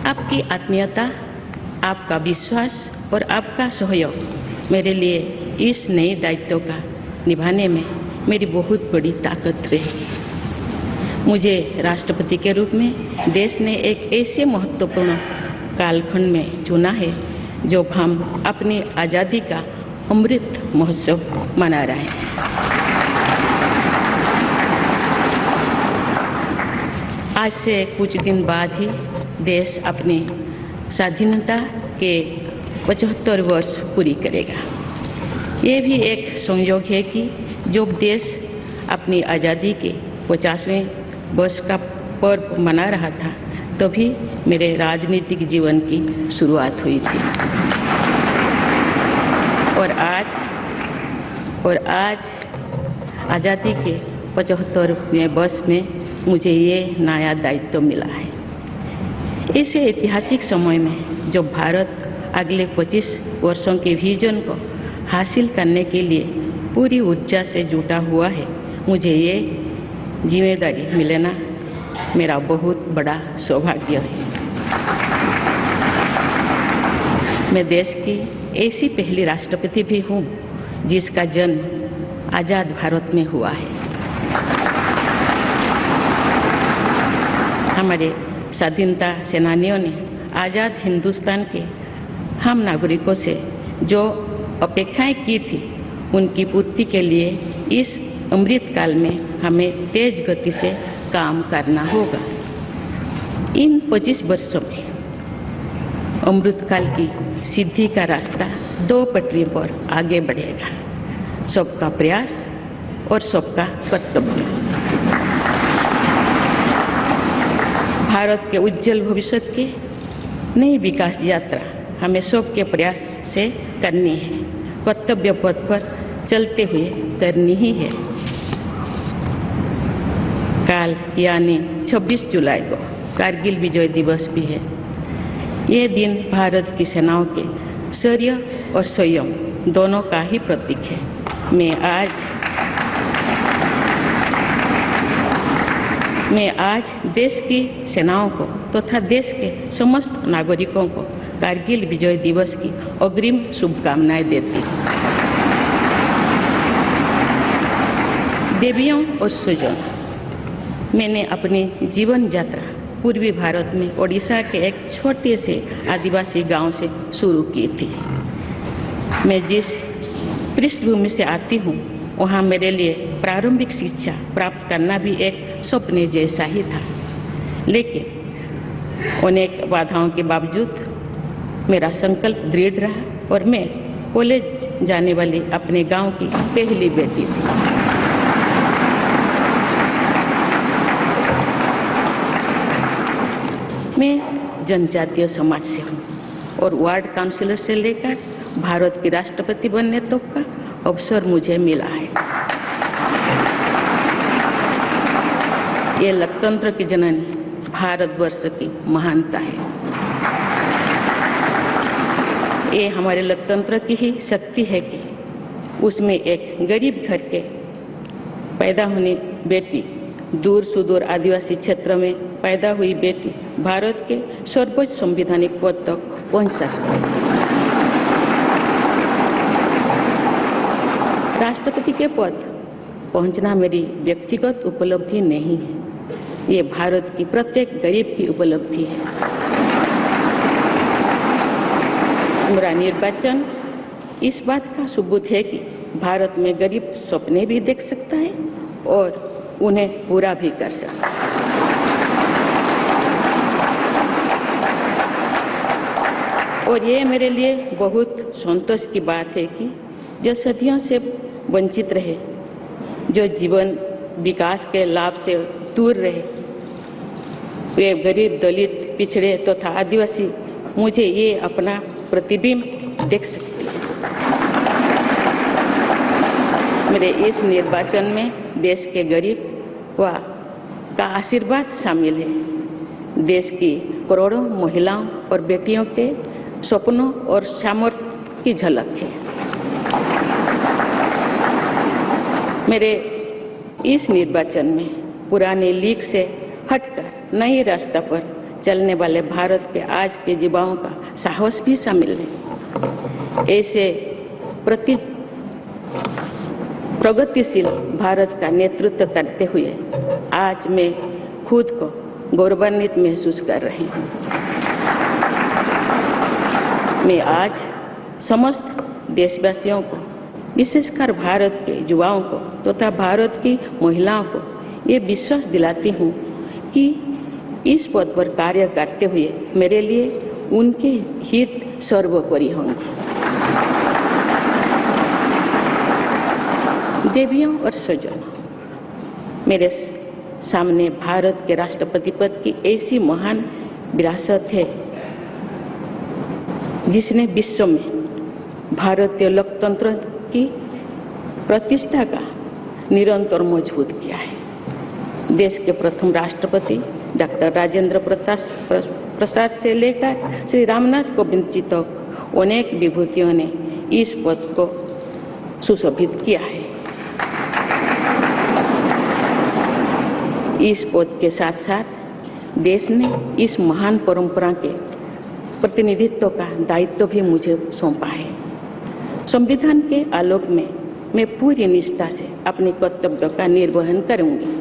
आपकी आत्मीयता, आपका विश्वास और आपका सहयोग मेरे लिए इस नए दायित्व का निभाने में मेरी बहुत बड़ी ताकत रहेगी। मुझे राष्ट्रपति के रूप में देश ने एक ऐसे महत्वपूर्ण कालखंड में चुना है जब हम अपनी आज़ादी का अमृत महोत्सव मना रहे हैं। आज से कुछ दिन बाद ही देश अपनी स्वाधीनता के 75 वर्ष पूरी करेगा। ये भी एक संयोग है कि जब देश अपनी आज़ादी के 50वें वर्ष का पर्व मना रहा था, तभी मेरे राजनीतिक जीवन की शुरुआत हुई थी। और आज आज़ादी के 75वें वर्ष में मुझे ये नया दायित्व मिला है। ऐसे ऐतिहासिक समय में जब भारत अगले 25 वर्षों के विजन को हासिल करने के लिए पूरी ऊर्जा से जुटा हुआ है, मुझे ये जिम्मेदारी मिलना मेरा बहुत बड़ा सौभाग्य है। मैं देश की ऐसी पहली राष्ट्रपति भी हूँ जिसका जन्म आज़ाद भारत में हुआ है। हमारे स्वाधीनता सेनानियों ने आज़ाद हिंदुस्तान के हम नागरिकों से जो अपेक्षाएं की थी, उनकी पूर्ति के लिए इस अमृत काल में हमें तेज गति से काम करना होगा। इन 25 वर्षों में अमृतकाल की सिद्धि का रास्ता 2 पटरियों पर आगे बढ़ेगा, सबका प्रयास और सबका कर्तव्य। भारत के उज्जवल भविष्य के नई विकास यात्रा हमें सबके प्रयास से करनी है, कर्तव्य पथ पर चलते हुए करनी ही है। कल यानी 26 जुलाई को कारगिल विजय दिवस भी है। ये दिन भारत की सेनाओं के शौर्य और संयम दोनों का ही प्रतीक है। मैं आज देश की सेनाओं को तथा देश के समस्त नागरिकों को कारगिल विजय दिवस की अग्रिम शुभकामनाएं देती हूँ। देवियों और स्वजनों, मैंने अपनी जीवन यात्रा पूर्वी भारत में ओडिशा के एक छोटे से आदिवासी गांव से शुरू की थी। मैं जिस पृष्ठभूमि से आती हूँ वहाँ मेरे लिए प्रारंभिक शिक्षा प्राप्त करना भी एक सपने जैसा ही था, लेकिन अनेक बाधाओं के बावजूद मेरा संकल्प दृढ़ रहा और मैं कॉलेज जाने वाली अपने गांव की पहली बेटी थी। मैं जनजातीय समाज से हूँ और वार्ड काउंसिलर से लेकर भारत की राष्ट्रपति बनने तक का अवसर मुझे मिला है। ये लोकतंत्र की जननी भारतवर्ष की महानता है। ये हमारे लोकतंत्र की ही शक्ति है कि उसमें एक गरीब घर के पैदा होने बेटी, दूर सुदूर आदिवासी क्षेत्र में पैदा हुई बेटी भारत के सर्वोच्च संवैधानिक पद तक पहुंच सकती है। राष्ट्रपति के पद पहुंचना मेरी व्यक्तिगत उपलब्धि नहीं है, ये भारत की प्रत्येक गरीब की उपलब्धि है। मेरा निर्वाचन इस बात का सबूत है कि भारत में गरीब सपने भी देख सकता है और उन्हें पूरा भी कर सकता है। और ये मेरे लिए बहुत संतोष की बात है कि जो सदियों से वंचित रहे, जो जीवन विकास के लाभ से दूर रहे, वे गरीब, दलित, पिछड़े तथा आदिवासी मुझे ये अपना प्रतिबिंब देख सकते हैं। मेरे इस निर्वाचन में देश के गरीब व का आशीर्वाद शामिल है। देश की करोड़ों महिलाओं और बेटियों के सपनों और सामर्थ्य की झलक है। मेरे इस निर्वाचन में पुराने लीग से हटकर नए रास्ते पर चलने वाले भारत के आज के युवाओं का साहस भी शामिल है। ऐसे प्रगतिशील भारत का नेतृत्व करते हुए आज मैं खुद को गौरवान्वित महसूस कर रही हूँ। मैं आज समस्त देशवासियों को, विशेषकर भारत के युवाओं को तथा भारत की महिलाओं को ये विश्वास दिलाती हूँ कि इस पद पर कार्य करते हुए मेरे लिए उनके हित सर्वोपरि होंगे। देवियों और स्वजनों, मेरे सामने भारत के राष्ट्रपति पद की ऐसी महान विरासत है जिसने विश्व में भारतीय लोकतंत्र की प्रतिष्ठा का निरंतर मजबूत किया है। देश के प्रथम राष्ट्रपति डॉक्टर राजेंद्र प्रसाद से लेकर श्री रामनाथ कोविंद जी तक अनेक विभूतियों ने इस पद को सुशोभित किया है। इस पद के साथ साथ देश ने इस महान परंपरा के प्रतिनिधित्व का दायित्व भी मुझे सौंपा है। संविधान के आलोक में मैं पूरी निष्ठा से अपने कर्तव्यों का निर्वहन करूंगी।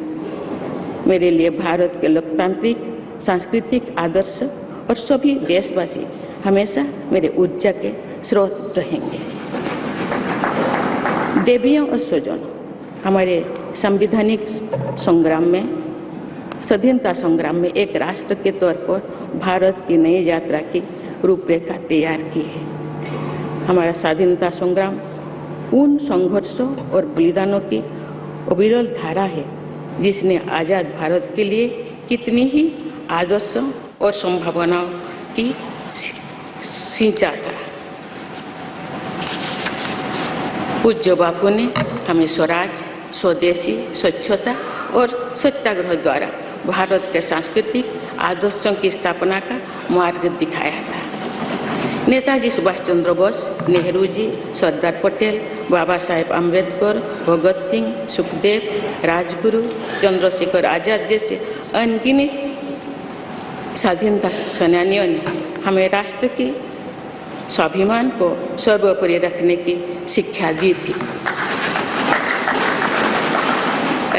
मेरे लिए भारत के लोकतांत्रिक सांस्कृतिक आदर्श और सभी देशवासी हमेशा मेरे ऊर्जा के स्रोत रहेंगे। देवियों और स्वजनों, हमारे संवैधानिक संग्राम में, स्वाधीनता संग्राम में एक राष्ट्र के तौर पर भारत की नई यात्रा की रूपरेखा तैयार की है। हमारा स्वाधीनता संग्राम उन संघर्षों और बलिदानों की अविरल धारा है जिसने आज़ाद भारत के लिए कितनी ही आदर्शों और संभावनाओं की सिंचा था। पूज्य बापू ने हमें स्वराज, स्वदेशी, स्वच्छता और सत्याग्रह द्वारा भारत के सांस्कृतिक आदर्शों की स्थापना का मार्ग दिखाया था। नेताजी सुभाष चंद्र बोस, नेहरू जी, सरदार पटेल, बाबा साहेब अम्बेडकर, भगत सिंह, सुखदेव, राजगुरु, चंद्रशेखर आजाद जैसे अनगिनत स्वाधीनता सेनानियों ने हमें राष्ट्र के स्वाभिमान को सर्वोपरि रखने की शिक्षा दी थी।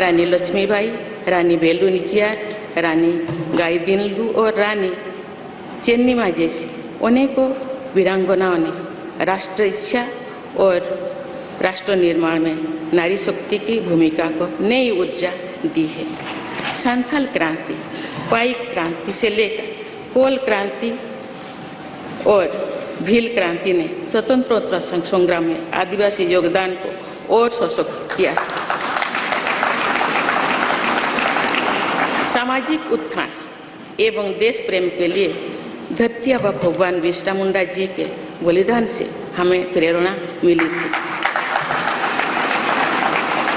रानी लक्ष्मीबाई, रानी वेलु नाचियार, रानी गाईदिन्लु और रानी चेन्निमा जैसी अनेकों वीरांगनाओं ने राष्ट्र इच्छा और राष्ट्र निर्माण में नारी शक्ति की भूमिका को नई ऊर्जा दी है। संथाल क्रांति, पाइक क्रांति से लेकर कोल क्रांति और भील क्रांति ने स्वतंत्रता संग्राम में आदिवासी योगदान को और सशक्त किया। सामाजिक उत्थान एवं देश प्रेम के लिए धरती आबा भगवान बिरसा मुंडा जी के बलिदान से हमें प्रेरणा मिली थी।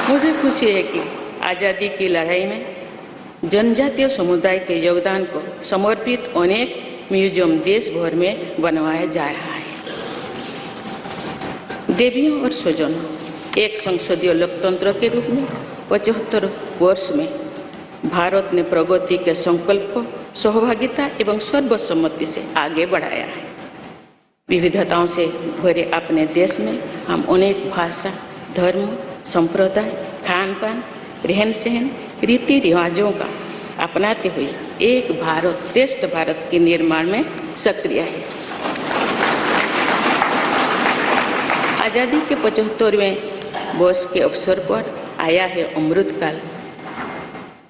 मुझे खुशी है कि आज़ादी की लड़ाई में जनजातीय समुदाय के योगदान को समर्पित अनेक म्यूजियम देश भर में बनवाया जा रहा है। देवियों और स्वजनों, एक संसदीय लोकतंत्र के रूप में 75 वर्ष में भारत ने प्रगति के संकल्प को सहभागिता एवं सर्वसम्मति से आगे बढ़ाया है। विविधताओं से भरे अपने देश में हम अनेक भाषा, धर्म, संप्रदाय, खान पान, रहन सहन, रीति रिवाजों का अपनाते हुए एक भारत श्रेष्ठ भारत के निर्माण में सक्रिय है। आज़ादी के 75वें वर्ष के अवसर पर आया है अमृतकाल।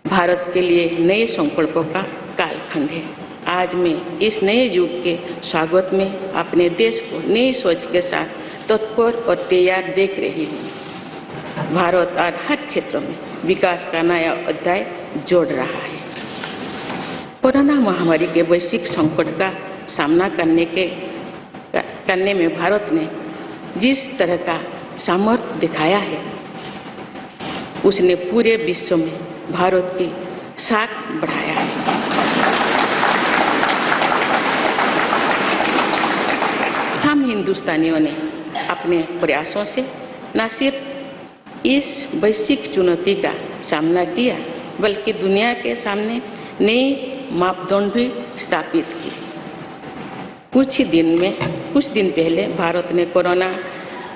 भारत के लिए नए संकल्पों का कालखंड है। आज मैं इस नए युग के स्वागत में अपने देश को नई सोच के साथ तत्पर और तैयार देख रही हूँ। भारत आज हर क्षेत्र में विकास का नया अध्याय जोड़ रहा है। कोरोना महामारी के वैश्विक संकट का सामना करने में भारत ने जिस तरह का सामर्थ्य दिखाया है, उसने पूरे विश्व में भारत की साख बढ़ाया है। हम हिंदुस्तानियों ने अपने प्रयासों से न सिर्फ इस वैश्विक चुनौती का सामना किया, बल्कि दुनिया के सामने नई मापदंड भी स्थापित की। कुछ दिन पहले भारत ने कोरोना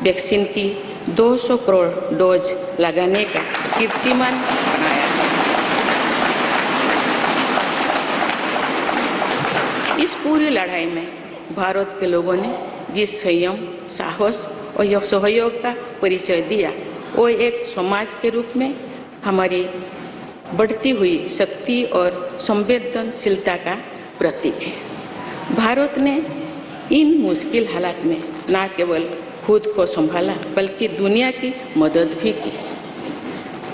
वैक्सीन की 200 करोड़ डोज लगाने का कीर्तिमान बनाया। इस पूरी लड़ाई में भारत के लोगों ने जिस संयम, साहस और सहयोग का परिचय दिया, वो एक समाज के रूप में हमारी बढ़ती हुई शक्ति और संवेदनशीलता का प्रतीक है। भारत ने इन मुश्किल हालात में न केवल खुद को संभाला, बल्कि दुनिया की मदद भी की।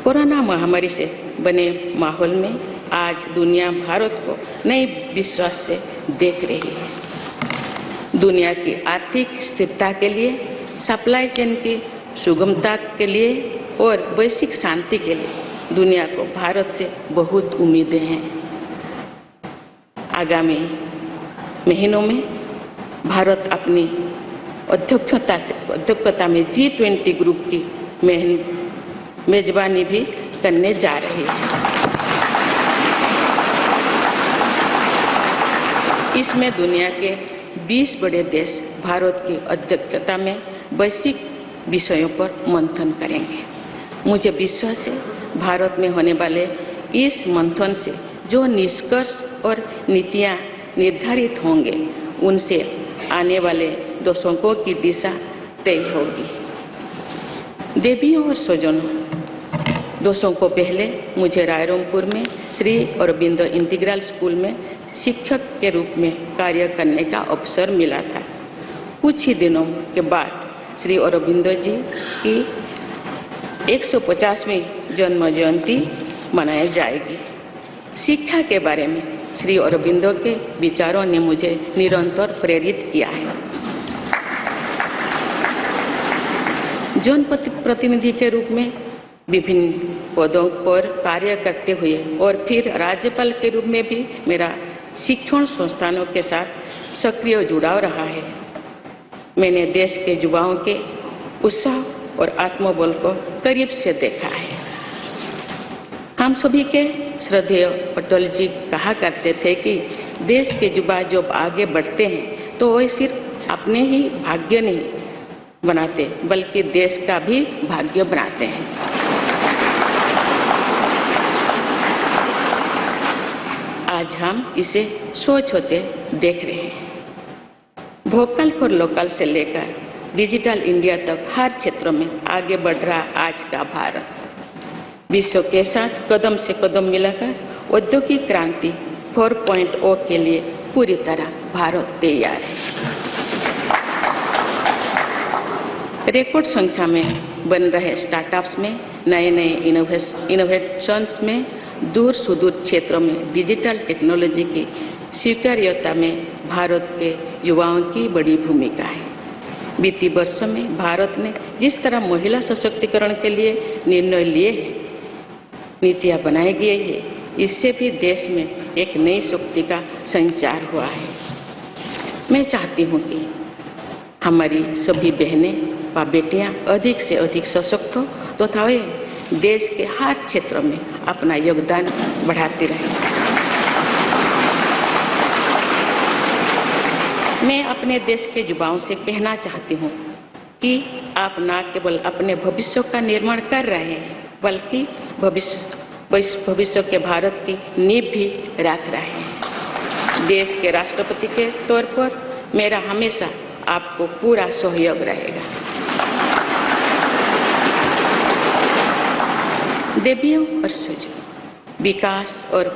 कोरोना महामारी से बने माहौल में आज दुनिया भारत को नए विश्वास से देख रही है। दुनिया की आर्थिक स्थिरता के लिए, सप्लाई चेन की सुगमता के लिए और वैश्विक शांति के लिए दुनिया को भारत से बहुत उम्मीदें हैं। आगामी महीनों में भारत अपनी अध्यक्षता में G20 ग्रुप की मेजबानी भी करने जा रही है। इसमें दुनिया के 20 बड़े देश भारत की अध्यक्षता में वैश्विक विषयों पर मंथन करेंगे। मुझे विश्वास है भारत में होने वाले इस मंथन से जो निष्कर्ष और नीतियाँ निर्धारित होंगे, उनसे आने वाले दशकों की दिशा तय होगी। देवियों और स्वजनों, 200 पहले मुझे रायरंगपुर में श्री अरबिंदो इंटीग्रल स्कूल में शिक्षक के रूप में कार्य करने का अवसर मिला था। कुछ ही दिनों के बाद श्री अरबिंदो जी की 150वीं जन्म जयंती मनाई जाएगी। शिक्षा के बारे में श्री अरबिंदो के विचारों ने मुझे निरंतर प्रेरित किया है। जन प्रतिनिधि के रूप में विभिन्न पदों पर कार्य करते हुए और फिर राज्यपाल के रूप में भी मेरा शिक्षण संस्थानों के साथ सक्रिय जुड़ाव रहा है। मैंने देश के युवाओं के उत्साह और आत्मबल को करीब से देखा है। हम सभी के श्रद्धेय अटल जी कहा करते थे कि देश के युवा जब आगे बढ़ते हैं तो वे सिर्फ अपने ही भाग्य नहीं बनाते बल्कि देश का भी भाग्य बनाते हैं। आज हम इसे सोच होते देख रहे हैं। वोकल फॉर लोकल से लेकर डिजिटल इंडिया तक हर क्षेत्र में आगे बढ़ रहा आज का भारत विश्व के साथ कदम से कदम मिलाकर औद्योगिक क्रांति 4.0 के लिए पूरी तरह भारत तैयार है। रिकॉर्ड संख्या में बन रहे स्टार्टअप्स में नए नए इनोवेशंस में दूर सुदूर क्षेत्रों में डिजिटल टेक्नोलॉजी की स्वीकार्यता में भारत के युवाओं की बड़ी भूमिका है। बीती वर्षों में भारत ने जिस तरह महिला सशक्तिकरण के लिए निर्णय लिए हैं, नीतियाँ बनाई गई है, इससे भी देश में एक नई शक्ति का संचार हुआ है। मैं चाहती हूँ कि हमारी सभी बहनें व बेटियाँ अधिक से अधिक सशक्त हो तथा वे देश के हर क्षेत्र में अपना योगदान बढ़ाती रहें। मैं अपने देश के युवाओं से कहना चाहती हूँ कि आप न केवल अपने भविष्य का निर्माण कर रहे हैं बल्कि भविष्य के भारत की नींव भी रख रहे हैं। देश के राष्ट्रपति के तौर पर मेरा हमेशा आपको पूरा सहयोग रहेगा। देवियों और सुजों, विकास और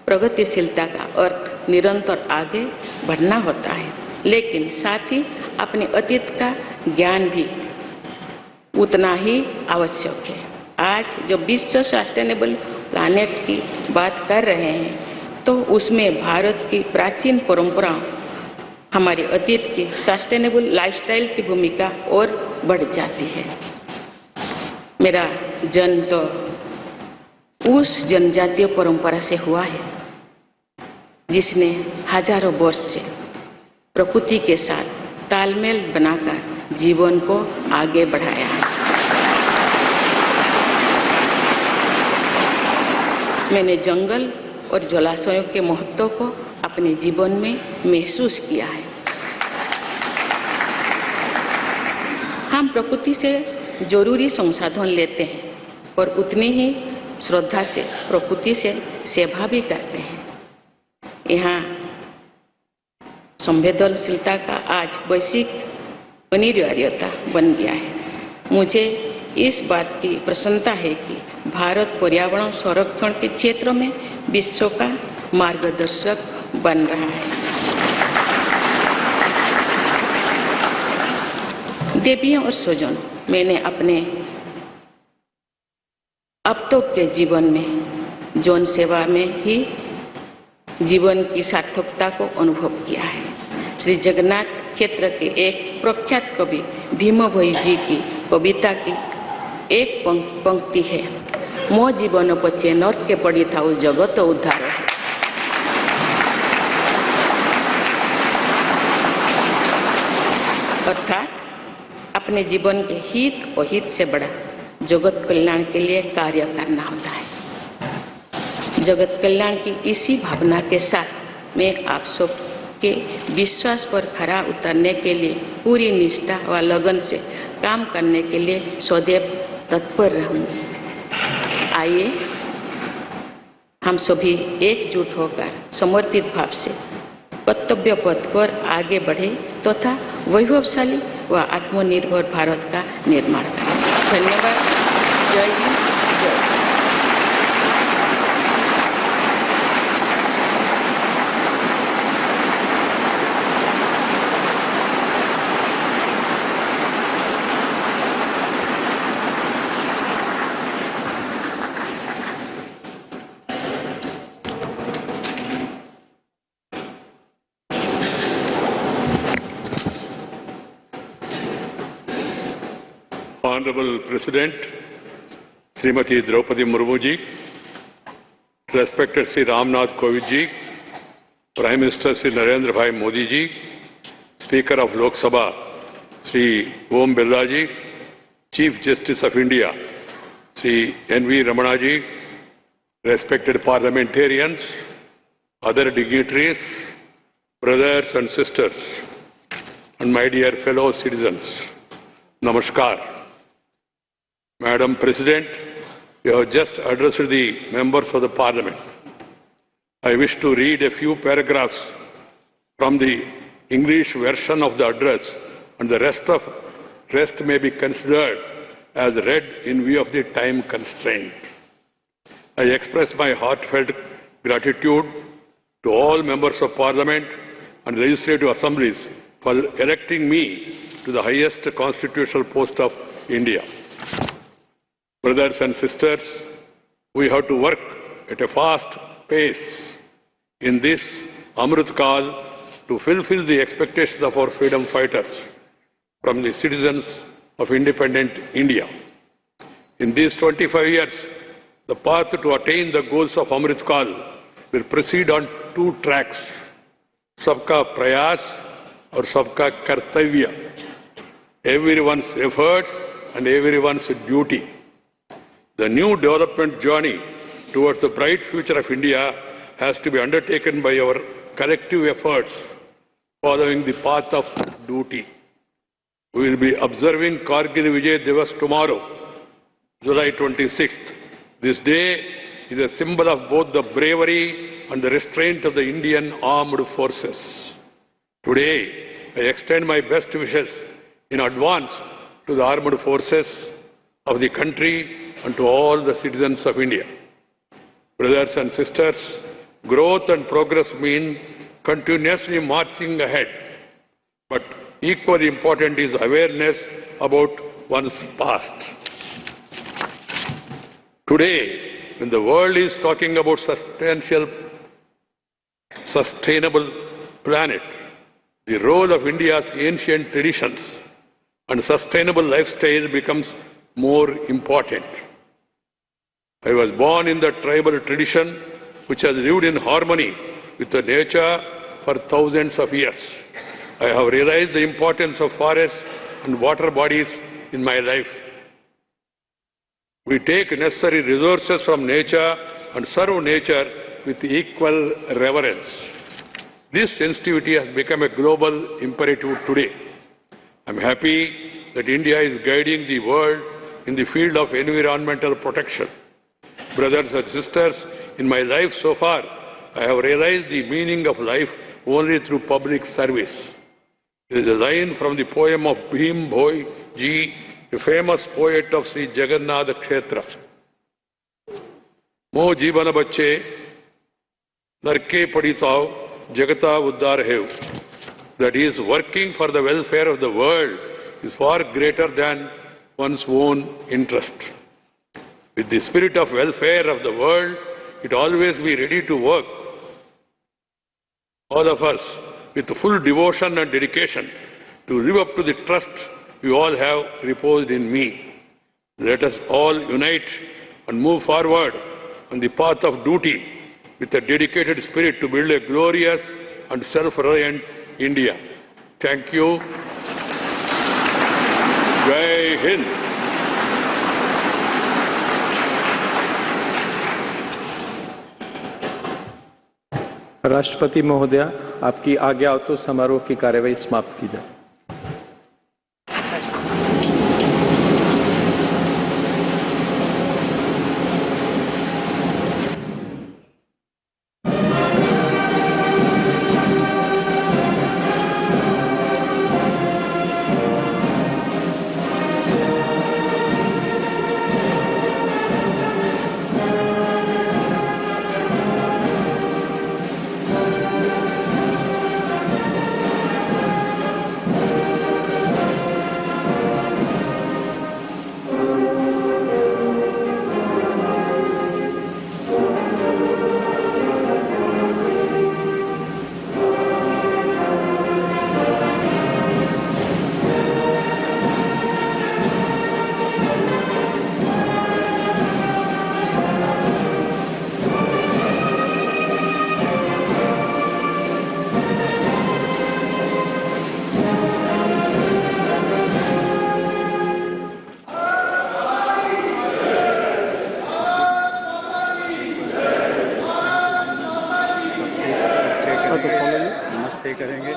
प्रगतिशीलता का अर्थ निरंतर आगे बढ़ना होता है, लेकिन साथ ही अपने अतीत का ज्ञान भी उतना ही आवश्यक है। आज जब विश्व सस्टेनेबल प्लैनेट की बात कर रहे हैं तो उसमें भारत की प्राचीन परंपराओं, हमारे अतीत की सस्टेनेबल लाइफस्टाइल की भूमिका और बढ़ जाती है। मेरा जन्म तो उस जनजातीय परंपरा से हुआ है जिसने हजारों वर्ष से प्रकृति के साथ तालमेल बनाकर जीवन को आगे बढ़ाया है। मैंने जंगल और जलाशयों के महत्व को अपने जीवन में महसूस किया है। हम प्रकृति से जरूरी संसाधन लेते हैं और उतनी ही श्रद्धा से प्रकृति से सेवा भी करते हैं। यहाँ संवेदनशीलता का आज वैश्विक अनिवार्यता बन गया है। मुझे इस बात की प्रसन्नता है कि भारत पर्यावरण संरक्षण के क्षेत्र में विश्व का मार्गदर्शक बन रहा है। देवियों और स्वजन, मैंने अपने अब तक के जीवन में जौन सेवा में ही जीवन की सार्थकता को अनुभव किया है। श्री जगन्नाथ क्षेत्र के एक प्रख्यात कवि भीम भोई जी की कविता की एक पंक्ति है, मो जीवन पचे नर के पड़ी था जगत उद्धार। अर्थात अपने जीवन के हित और हित से बड़ा जगत कल्याण के लिए कार्य करना होता है। जगत कल्याण की इसी भावना के साथ मैं आप सब के विश्वास पर खरा उतरने के लिए पूरी निष्ठा व लगन से काम करने के लिए सदैव तत्पर रहूँगी। आइए हम सभी एकजुट होकर समर्पित भाव से कर्तव्य पथ पर आगे बढ़े तथा वैभवशाली व आत्मनिर्भर भारत का निर्माण करें। धन्यवाद। जय हिंद, जय Bharat. Honorable President, Srimati Droupadi Murmu ji, respected Sri Ramnath Kovind ji, Prime Minister Sri Narendra Bhai Modi ji, Speaker of Lok Sabha Sri Om Birla ji, Chief Justice of India Sri N.V. Ramana ji, respected parliamentarians, other dignitaries, brothers and sisters, and my dear fellow citizens, Namaskar. Madam President, you have just addressed the members of the Parliament. I wish to read a few paragraphs from the English version of the address, and the rest may be considered as read in view of the time constraint. I express my heartfelt gratitude to all members of Parliament and legislative assemblies for electing me to the highest constitutional post of India. Brothers and sisters, we have to work at a fast pace in this Amrit Kal to fulfill the expectations of our freedom fighters from the citizens of independent India. In these 25 years, the path to attain the goals of Amrit Kal will proceed on two tracks, Sabka Prayas or Sabka Kartavya, everyone's efforts and everyone's duty. The new development journey towards the bright future of India has to be undertaken by our collective efforts following the path of duty. We will be observing Kargil Vijay Divas tomorrow, July 26th. This day is a symbol of both the bravery and the restraint of the Indian armed forces. Today, I extend my best wishes in advance to the armed forces of the country and to all the citizens of India. Brothers and sisters, growth and progress mean continuously marching ahead. But equally important is awareness about one's past. Today, when the world is talking about sustainable planet, the role of India's ancient traditions and sustainable lifestyle becomes more important. I was born in the tribal tradition which has lived in harmony with the nature for thousands of years. I have realized the importance of forests and water bodies in my life. We take necessary resources from nature and serve nature with equal reverence. This sensitivity has become a global imperative today. I am happy that India is guiding the world in the field of environmental protection. Brothers and sisters, in my life so far, I have realized the meaning of life only through public service. There is a line from the poem of Bhim Bhoi Ji, a famous poet of Sri Jagannath Kshetra. Mo jibana bacche, narke paditao, jagata uddar hev. That is, working for the welfare of the world is far greater than one's own interest. With the spirit of welfare of the world, it always be ready to work. All of us, with full devotion and dedication, to live up to the trust you all have reposed in me. Let us all unite and move forward on the path of duty with a dedicated spirit to build a glorious and self-reliant India. Thank you. Jai Hind. राष्ट्रपति महोदय, आपकी आज्ञा हो तो समारोह की कार्यवाही समाप्त की जाए। नमस्ते करेंगे।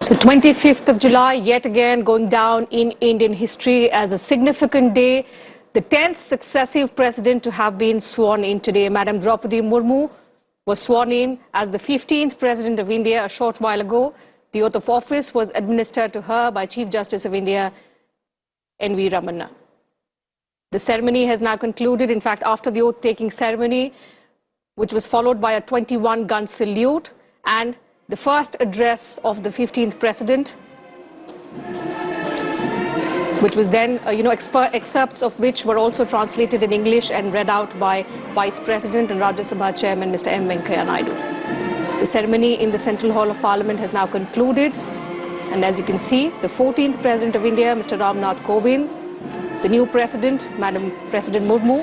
So 25th of July, yet again going down in Indian history as a significant day. The 10th successive president to have been sworn in today. Madam Droupadi Murmu was sworn in as the 15th president of India a short while ago. The oath of office was administered to her by Chief Justice of India, N.V. Ramana. The ceremony has now concluded. In fact, after the oath-taking ceremony, which was followed by a 21-gun salute and the first address of the 15th president, which was then, excerpts of which were also translated in English and read out by Vice President and Rajya Sabha Chairman Mr. M. Venkaiah Naidu. The ceremony in the Central Hall of Parliament has now concluded, and as you can see, the 14th President of India, Mr. Ramnath Kovind, the new President, Madam President Murmu,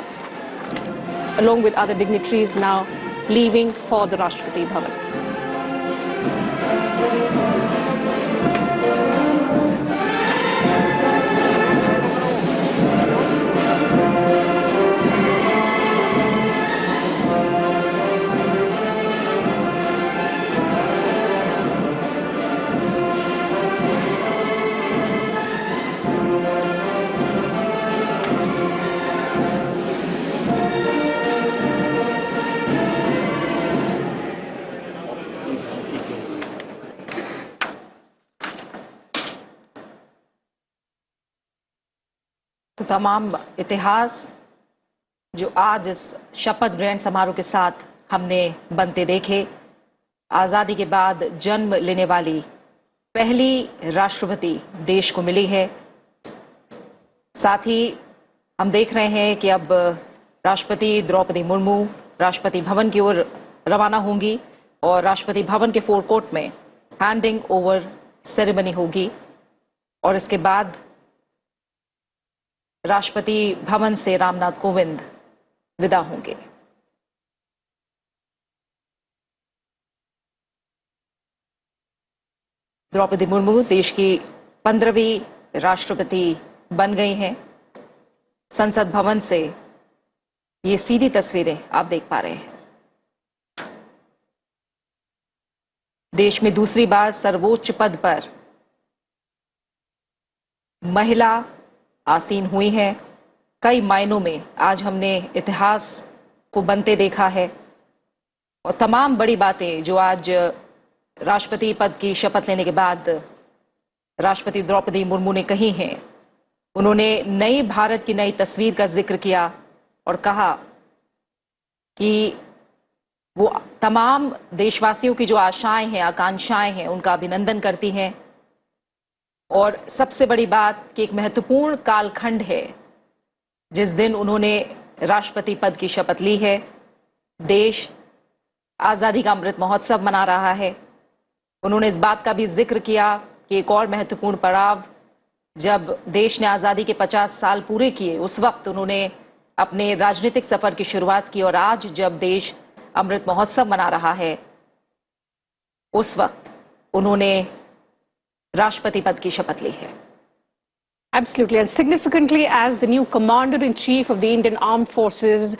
along with other dignitaries now leaving for the Rashtrapati Bhavan. तो तमाम इतिहास जो आज इस शपथ ग्रहण समारोह के साथ हमने बनते देखे, आज़ादी के बाद जन्म लेने वाली पहली राष्ट्रपति देश को मिली है। साथ ही हम देख रहे हैं कि अब राष्ट्रपति द्रौपदी मुर्मू राष्ट्रपति भवन की ओर रवाना होंगी और राष्ट्रपति भवन के फोरकोर्ट में हैंडिंग ओवर सेरेमनी होगी और इसके बाद राष्ट्रपति भवन से रामनाथ कोविंद विदा होंगे। द्रौपदी मुर्मू देश की 15वीं राष्ट्रपति बन गई हैं। संसद भवन से ये सीधी तस्वीरें आप देख पा रहे हैं। देश में दूसरी बार सर्वोच्च पद पर महिला आसीन हुई हैं। कई मायनों में आज हमने इतिहास को बनते देखा है और तमाम बड़ी बातें जो आज राष्ट्रपति पद की शपथ लेने के बाद राष्ट्रपति द्रौपदी मुर्मू ने कही हैं। उन्होंने नई भारत की नई तस्वीर का जिक्र किया और कहा कि वो तमाम देशवासियों की जो आशाएं हैं, आकांक्षाएं हैं, उनका अभिनंदन करती हैं। और सबसे बड़ी बात कि एक महत्वपूर्ण कालखंड है जिस दिन उन्होंने राष्ट्रपति पद की शपथ ली है। देश आज़ादी का अमृत महोत्सव मना रहा है। उन्होंने इस बात का भी जिक्र किया कि एक और महत्वपूर्ण पड़ाव, जब देश ने आज़ादी के 50 साल पूरे किए, उस वक्त उन्होंने अपने राजनीतिक सफर की शुरुआत की। और आज जब देश अमृत महोत्सव मना रहा है, उस वक्त उन्होंने राष्ट्रपति पद की शपथ ली है। Absolutely, and significantly, as the new Commander-in-Chief of the Indian Armed Forces,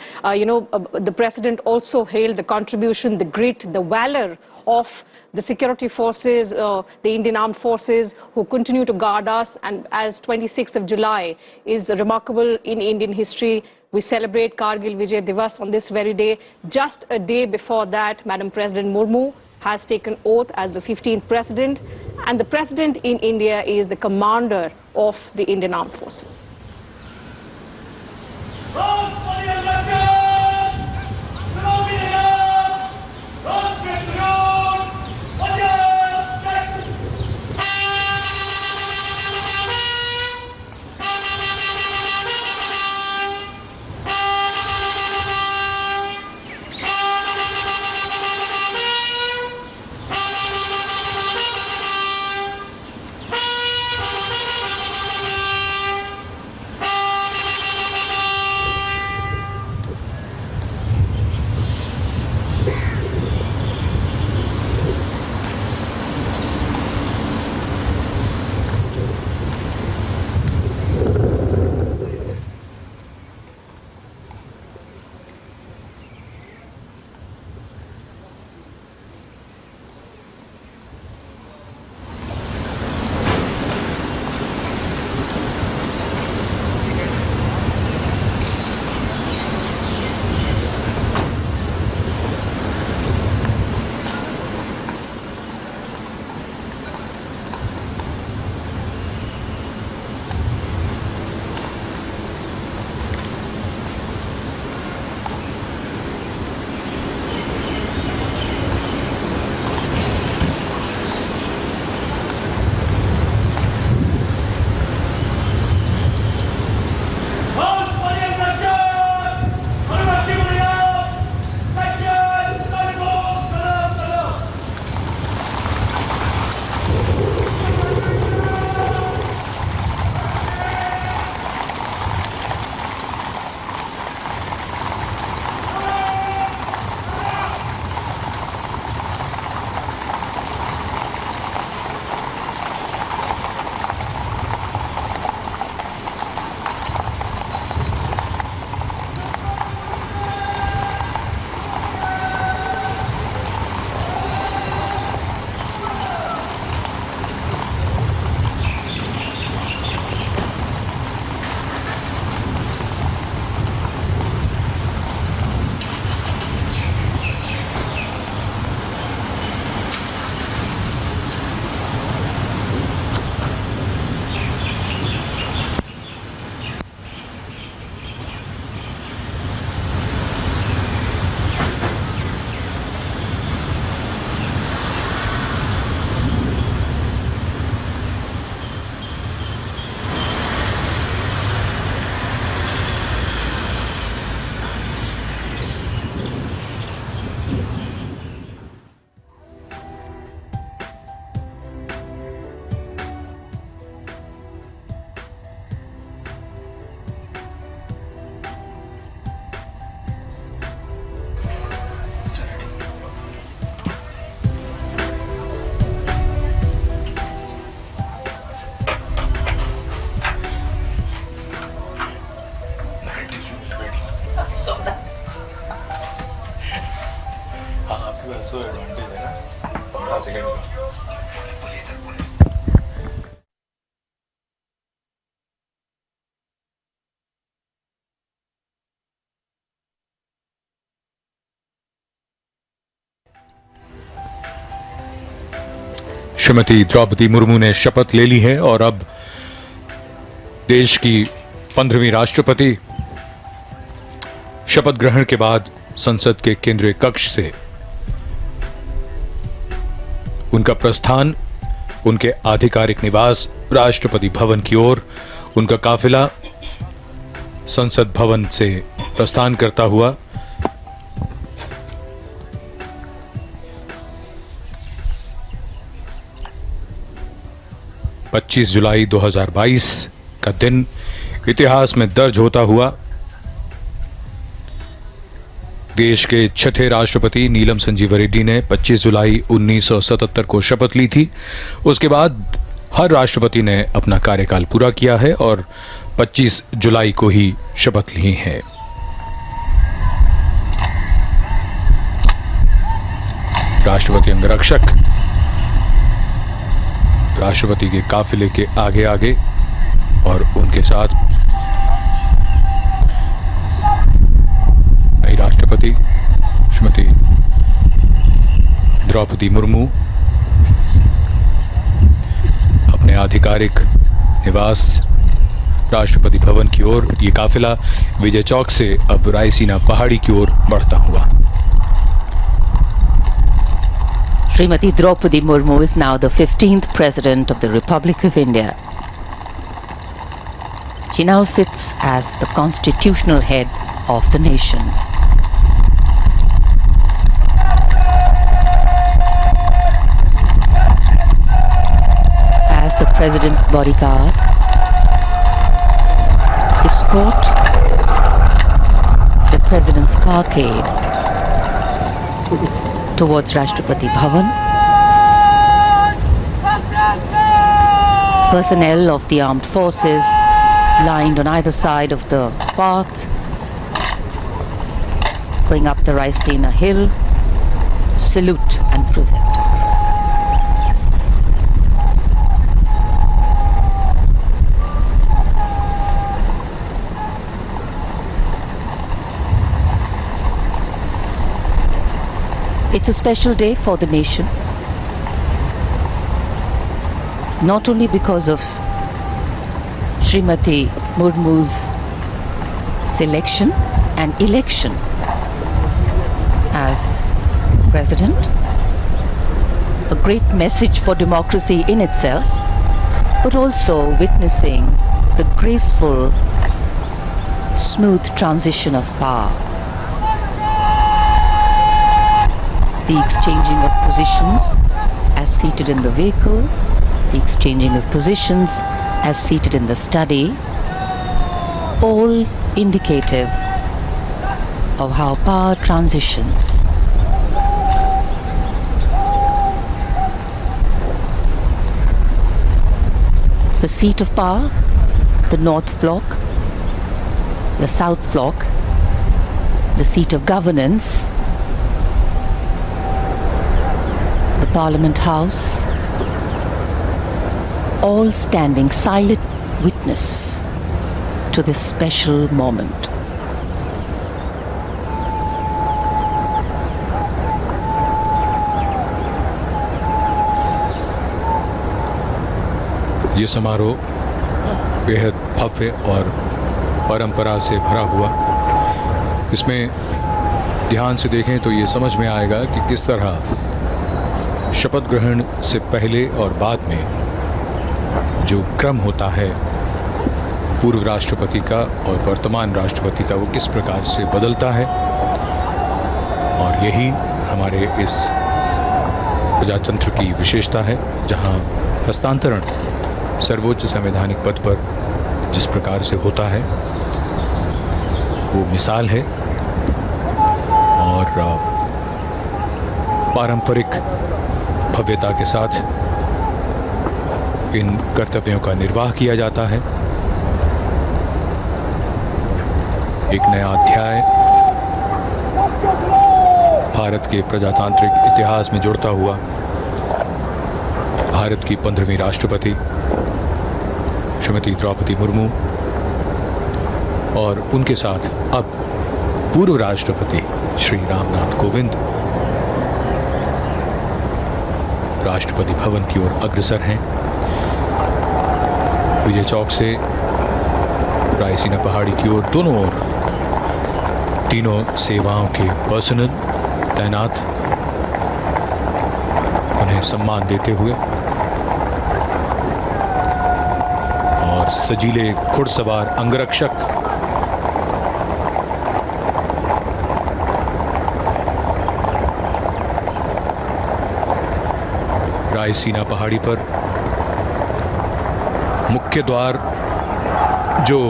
the President also hailed the contribution, the grit, the valor of the security forces, the Indian Armed Forces, who continue to guard us. And as 26th of July is remarkable in Indian history, we celebrate Kargil Vijay Divas on this very day. Just a day before that, Madam President Murmu has taken oath as the 15th President. And the President in India is the Commander of the Indian Armed Forces. Shrimati Draupadi Murmu ने शपथ ले ली है और अब देश की 15वीं राष्ट्रपति शपथ ग्रहण के बाद संसद के केंद्रीय कक्ष से उनका प्रस्थान उनके आधिकारिक निवास राष्ट्रपति भवन की ओर, उनका काफिला संसद भवन से प्रस्थान करता हुआ 25 जुलाई 2022 का दिन इतिहास में दर्ज होता हुआ देश के छठे राष्ट्रपति नीलम संजीव रेड्डी ने 25 जुलाई 1977 को शपथ ली थी। उसके बाद हर राष्ट्रपति ने अपना कार्यकाल पूरा किया है और 25 जुलाई को ही शपथ ली है। राष्ट्रपति अंगरक्षक राष्ट्रपति के काफिले के आगे आगे और उनके साथ नई राष्ट्रपति श्रीमती द्रौपदी मुर्मू अपने आधिकारिक निवास राष्ट्रपति भवन की ओर, ये काफिला विजय चौक से अब रायसीना पहाड़ी की ओर बढ़ता हुआ। Srimati Droupadi Murmu is now the 15th President of the Republic of India. She now sits as the constitutional head of the nation. As the President's bodyguard, escort the President's carcade towards Rashtrapati Bhavan. Personnel of the armed forces lined on either side of the path, going up the Raisina hill, salute and present arms. It's a special day for the nation, not only because of Srimati Murmu's selection and election as President, a great message for democracy in itself, but also witnessing the graceful, smooth transition of power. The exchanging of positions as seated in the vehicle, the exchanging of positions as seated in the study, all indicative of how power transitions. The seat of power, the North Block, the South Block, the seat of governance, the Parliament House, all standing silent witness to this special moment. ये समारोह बेहद भव्य और परंपरा से भरा हुआ। इसमें ध्यान से देखें तो ये समझ में आएगा कि किस तरह शपथ ग्रहण से पहले और बाद में जो क्रम होता है पूर्व राष्ट्रपति का और वर्तमान राष्ट्रपति का, वो किस प्रकार से बदलता है। और यही हमारे इस प्रजातंत्र की विशेषता है, जहां हस्तांतरण सर्वोच्च संवैधानिक पद पर जिस प्रकार से होता है वो मिसाल है। और पारंपरिक भव्यता के साथ इन कर्तव्यों का निर्वाह किया जाता है। एक नया अध्याय भारत के प्रजातांत्रिक इतिहास में जुड़ता हुआ भारत की 15वीं राष्ट्रपति श्रीमती द्रौपदी मुर्मू और उनके साथ अब पूर्व राष्ट्रपति श्री रामनाथ कोविंद राष्ट्रपति भवन की ओर अग्रसर हैं। विजय चौक से रायसीना पहाड़ी की ओर दोनों ओर तीनों सेवाओं के पर्सनल तैनात उन्हें सम्मान देते हुए और सजीले घुड़सवार अंगरक्षक रायसीना पहाड़ी पर मुख्य द्वार जो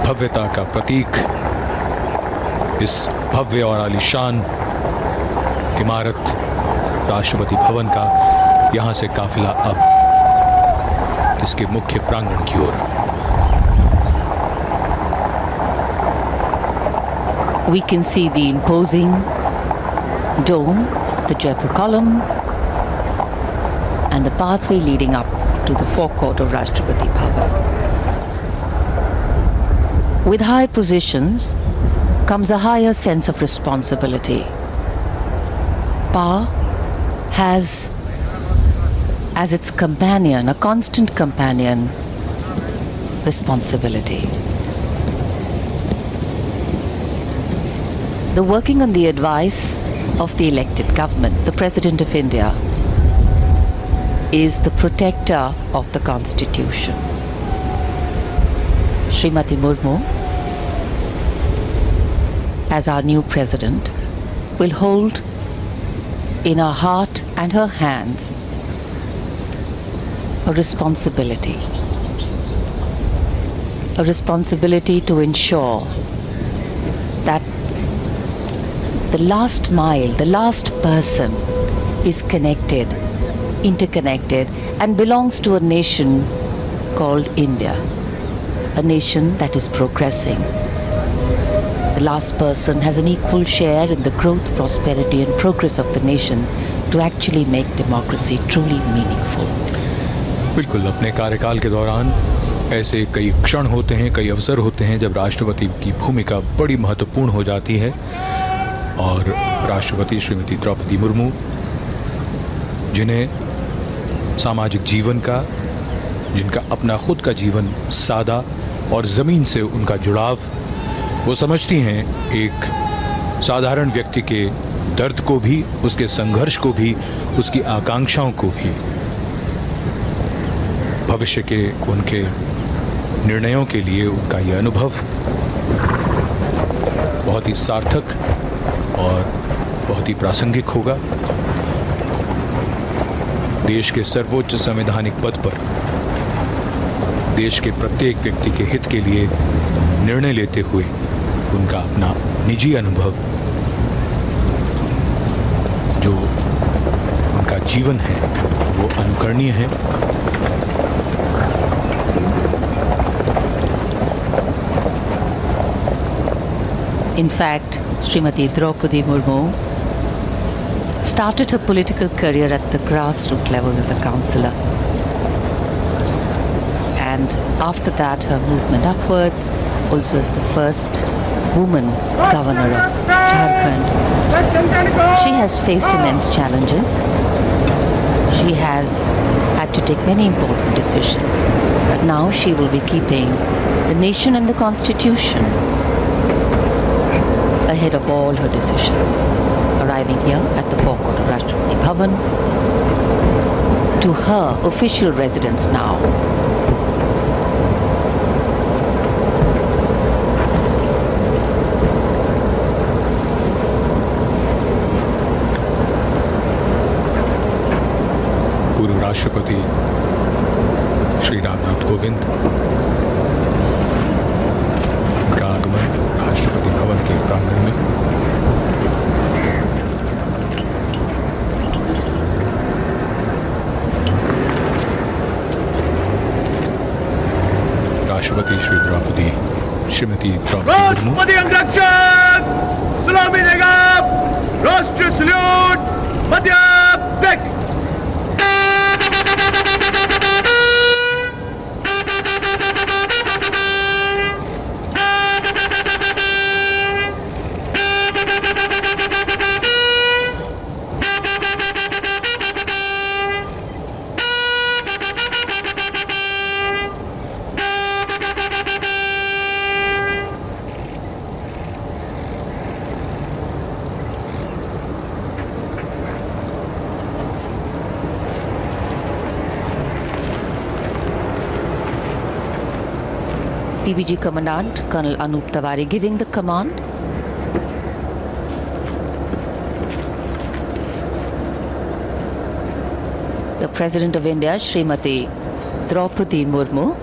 भव्यता का प्रतीक इस भव्य और आलीशान इमारत राष्ट्रपति भवन का, यहां से काफिला अब इसके मुख्य प्रांगण की ओर। We can see the imposing dome, the Jaipur column, and the pathway leading up to the forecourt of Rashtrapati Bhavan. With high positions comes a higher sense of responsibility. Power has as its companion, a constant companion, responsibility. The working on the advice of the elected government, the President of India, is the protector of the Constitution. Srimati Murmu, as our new President, will hold in her heart and her hands a responsibility to ensure that the last mile, the last person is connected, interconnected, and belongs to a nation called India, a nation that is progressing. The last person has an equal share in the growth, prosperity, and progress of the nation to actually make democracy truly meaningful. बिल्कुल, अपने कार्यकाल के दौरान ऐसे कई क्षण होते हैं, कई अवसर होते हैं जब राष्ट्रपति की भूमिका बड़ी महत्वपूर्ण हो जाती है और राष्ट्रपति श्रीमती द्रौपदी मुर्मू, जिन्हें सामाजिक जीवन का, जिनका अपना खुद का जीवन सादा और ज़मीन से उनका जुड़ाव, वो समझती हैं एक साधारण व्यक्ति के दर्द को भी, उसके संघर्ष को भी, उसकी आकांक्षाओं को भी, भविष्य के उनके निर्णयों के लिए उनका यह अनुभव बहुत ही सार्थक और बहुत ही प्रासंगिक होगा। देश के सर्वोच्च संवैधानिक पद पर देश के प्रत्येक व्यक्ति के हित के लिए निर्णय लेते हुए उनका अपना निजी अनुभव, जो उनका जीवन है, वो अनुकरणीय है। In fact, Srimati Droupadi Murmu started her political career at the grassroots levels as a councillor. And after that, her movement upwards, also as the first woman governor of Jharkhand. She has faced immense challenges. She has had to take many important decisions. But now she will be keeping the nation and the constitution ahead of all her decisions. Arriving here at the forecourt of Rashtrapati Bhavan, to her official residence now. पूर्व राष्ट्रपति श्री रामनाथ कोविंद का आगमन राष्ट्रपति भवन के प्रांगण में। राष्ट्रपति श्रीमती द्रौपदी मुर्मू राष्ट्रपति अंगरक्षक सलामी देगा। राष्ट्रीय salute Madhya take. PBG Commandant Colonel Anup Tawari giving the command. The President of India, Srimati Droupadi Murmu,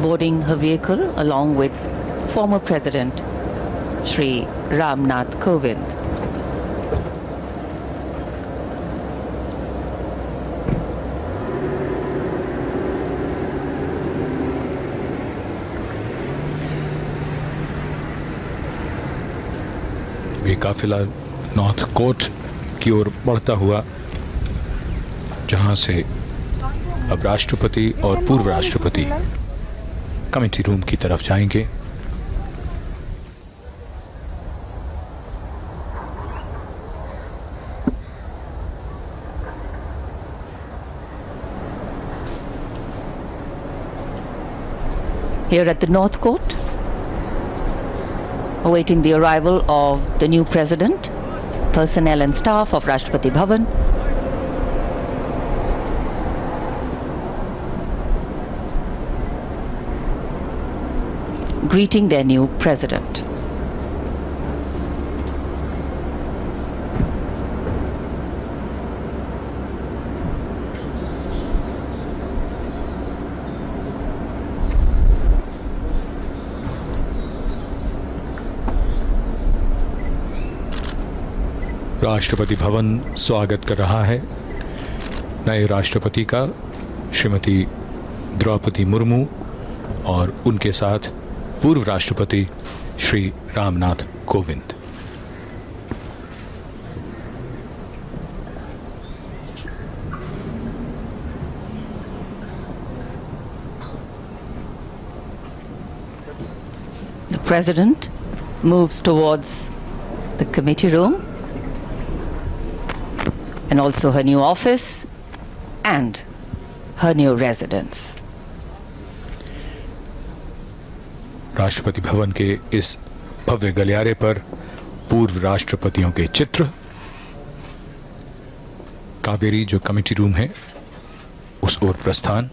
boarding her vehicle along with former President Shri Ramnath Kovind. ये काफिला नॉर्थ कोर्ट की ओर बढ़ता हुआ, जहां से अब राष्ट्रपति और पूर्व राष्ट्रपति कमेटी रूम की तरफ जाएंगे। Here at the North Court, awaiting the arrival of the new president, personnel and staff of Rashtrapati Bhavan. Greeting their new president. Rashtrapati Bhavan स्वागत कर रहा है नए राष्ट्रपति का, श्रीमती द्रौपदी मुर्मू और उनके साथ पूर्व राष्ट्रपति Shri Ramnath Kovind. The President moves towards the committee room and also her new office and her new residence. Rashtrapati Bhavan के इस भव्य गलियारे पर पूर्व राष्ट्रपतियों के चित्र, कावेरी जो कमेटी रूम है उस ओर प्रस्थान।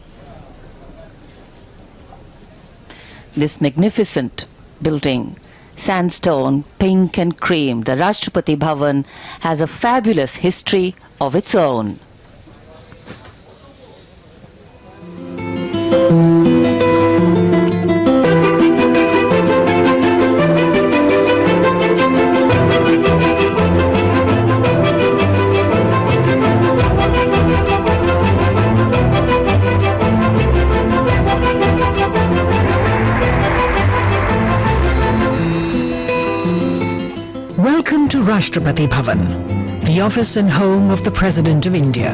This magnificent building, sandstone, pink and cream, the Rashtrapati Bhavan has a fabulous history of its own. Welcome to Rashtrapati Bhavan, the office and home of the President of India.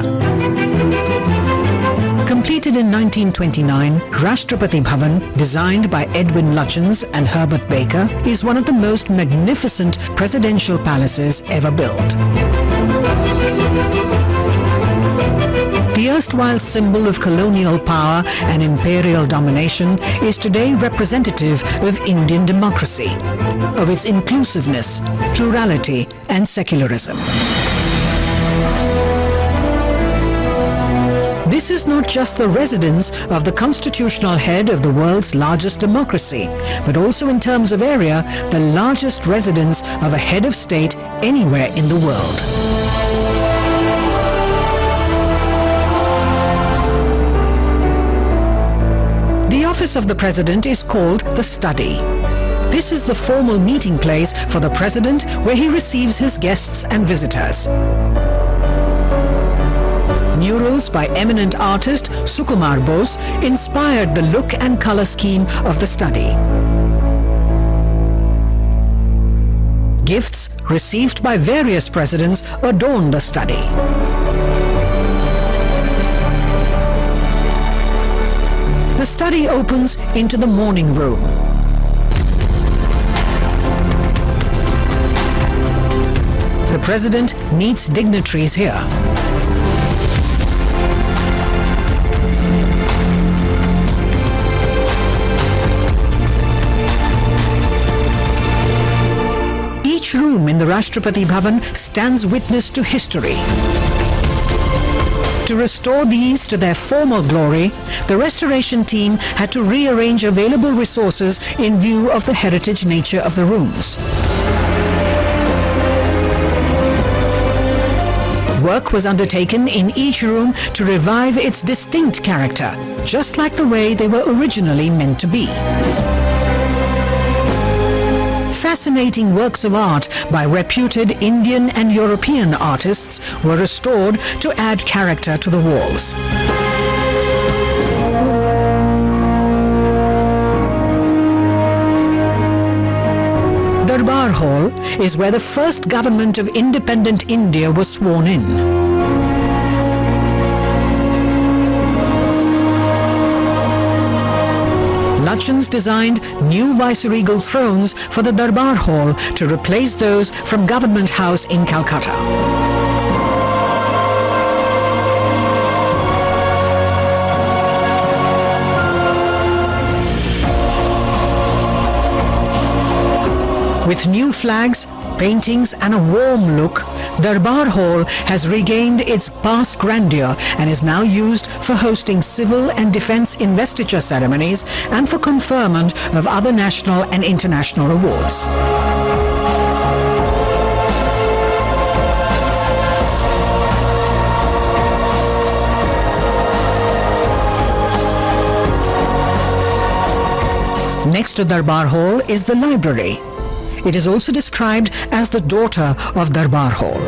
Completed in 1929, Rashtrapati Bhavan, designed by Edwin Lutyens and Herbert Baker, is one of the most magnificent presidential palaces ever built. The erstwhile symbol of colonial power and imperial domination is today representative of Indian democracy, of its inclusiveness, plurality and secularism. This is not just the residence of the constitutional head of the world's largest democracy, but also in terms of area, the largest residence of a head of state anywhere in the world. The office of the President is called the Study. This is the formal meeting place for the President where he receives his guests and visitors. Murals by eminent artist Sukumar Bose inspired the look and color scheme of the Study. Gifts received by various presidents adorn the Study. The Study opens into the morning room. The President meets dignitaries here. Each room in the Rashtrapati Bhavan stands witness to history. To restore these to their former glory, the restoration team had to rearrange available resources in view of the heritage nature of the rooms. Work was undertaken in each room to revive its distinct character, just like the way they were originally meant to be. Fascinating works of art by reputed Indian and European artists were restored to add character to the walls. Darbar Hall is where the first government of independent India was sworn in. Lutyens designed new viceregal thrones for the Darbar Hall to replace those from Government House in Calcutta. With new flags, paintings and a warm look, Darbar Hall has regained its past grandeur and is now used for hosting civil and defence investiture ceremonies and for conferment of other national and international awards. Next to Darbar Hall is the library. It is also described as the daughter of Darbar Hall.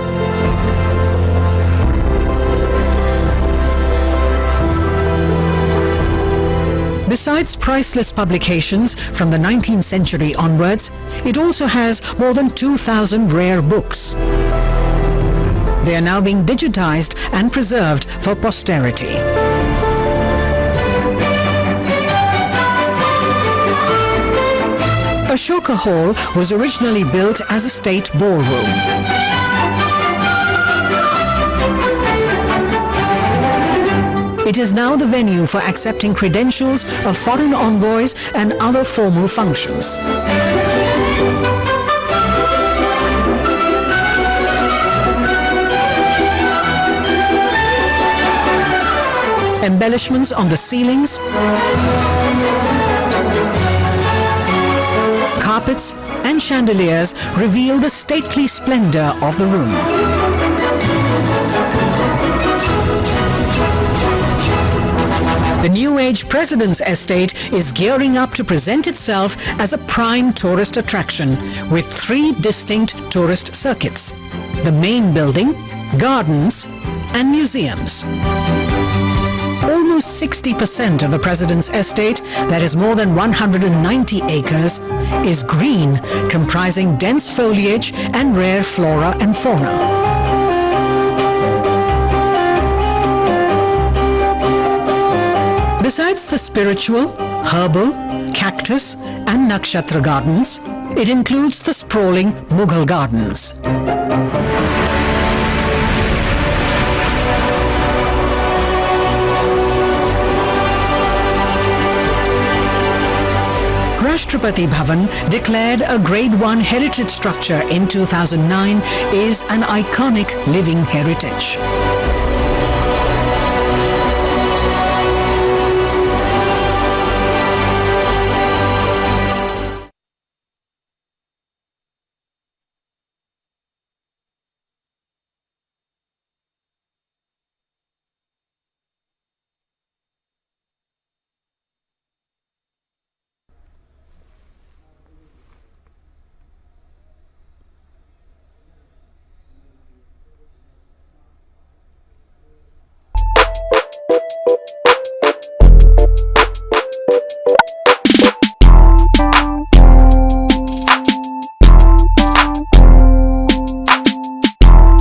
Besides priceless publications from the 19th century onwards, it also has more than 2,000 rare books. They are now being digitized and preserved for posterity. Ashoka Hall was originally built as a state ballroom. It is now the venue for accepting credentials of foreign envoys and other formal functions. Embellishments on the ceilings, carpets and chandeliers reveal the stately splendor of the room. The New Age President's Estate is gearing up to present itself as a prime tourist attraction with 3 distinct tourist circuits: the main building, gardens, and museums. Almost 60% of the President's Estate, that is more than 190 acres, is green, comprising dense foliage and rare flora and fauna. Besides the spiritual, herbal, cactus and nakshatra gardens, it includes the sprawling Mughal gardens. Rashtrapati Bhavan, declared a Grade 1 heritage structure in 2009, is an iconic living heritage.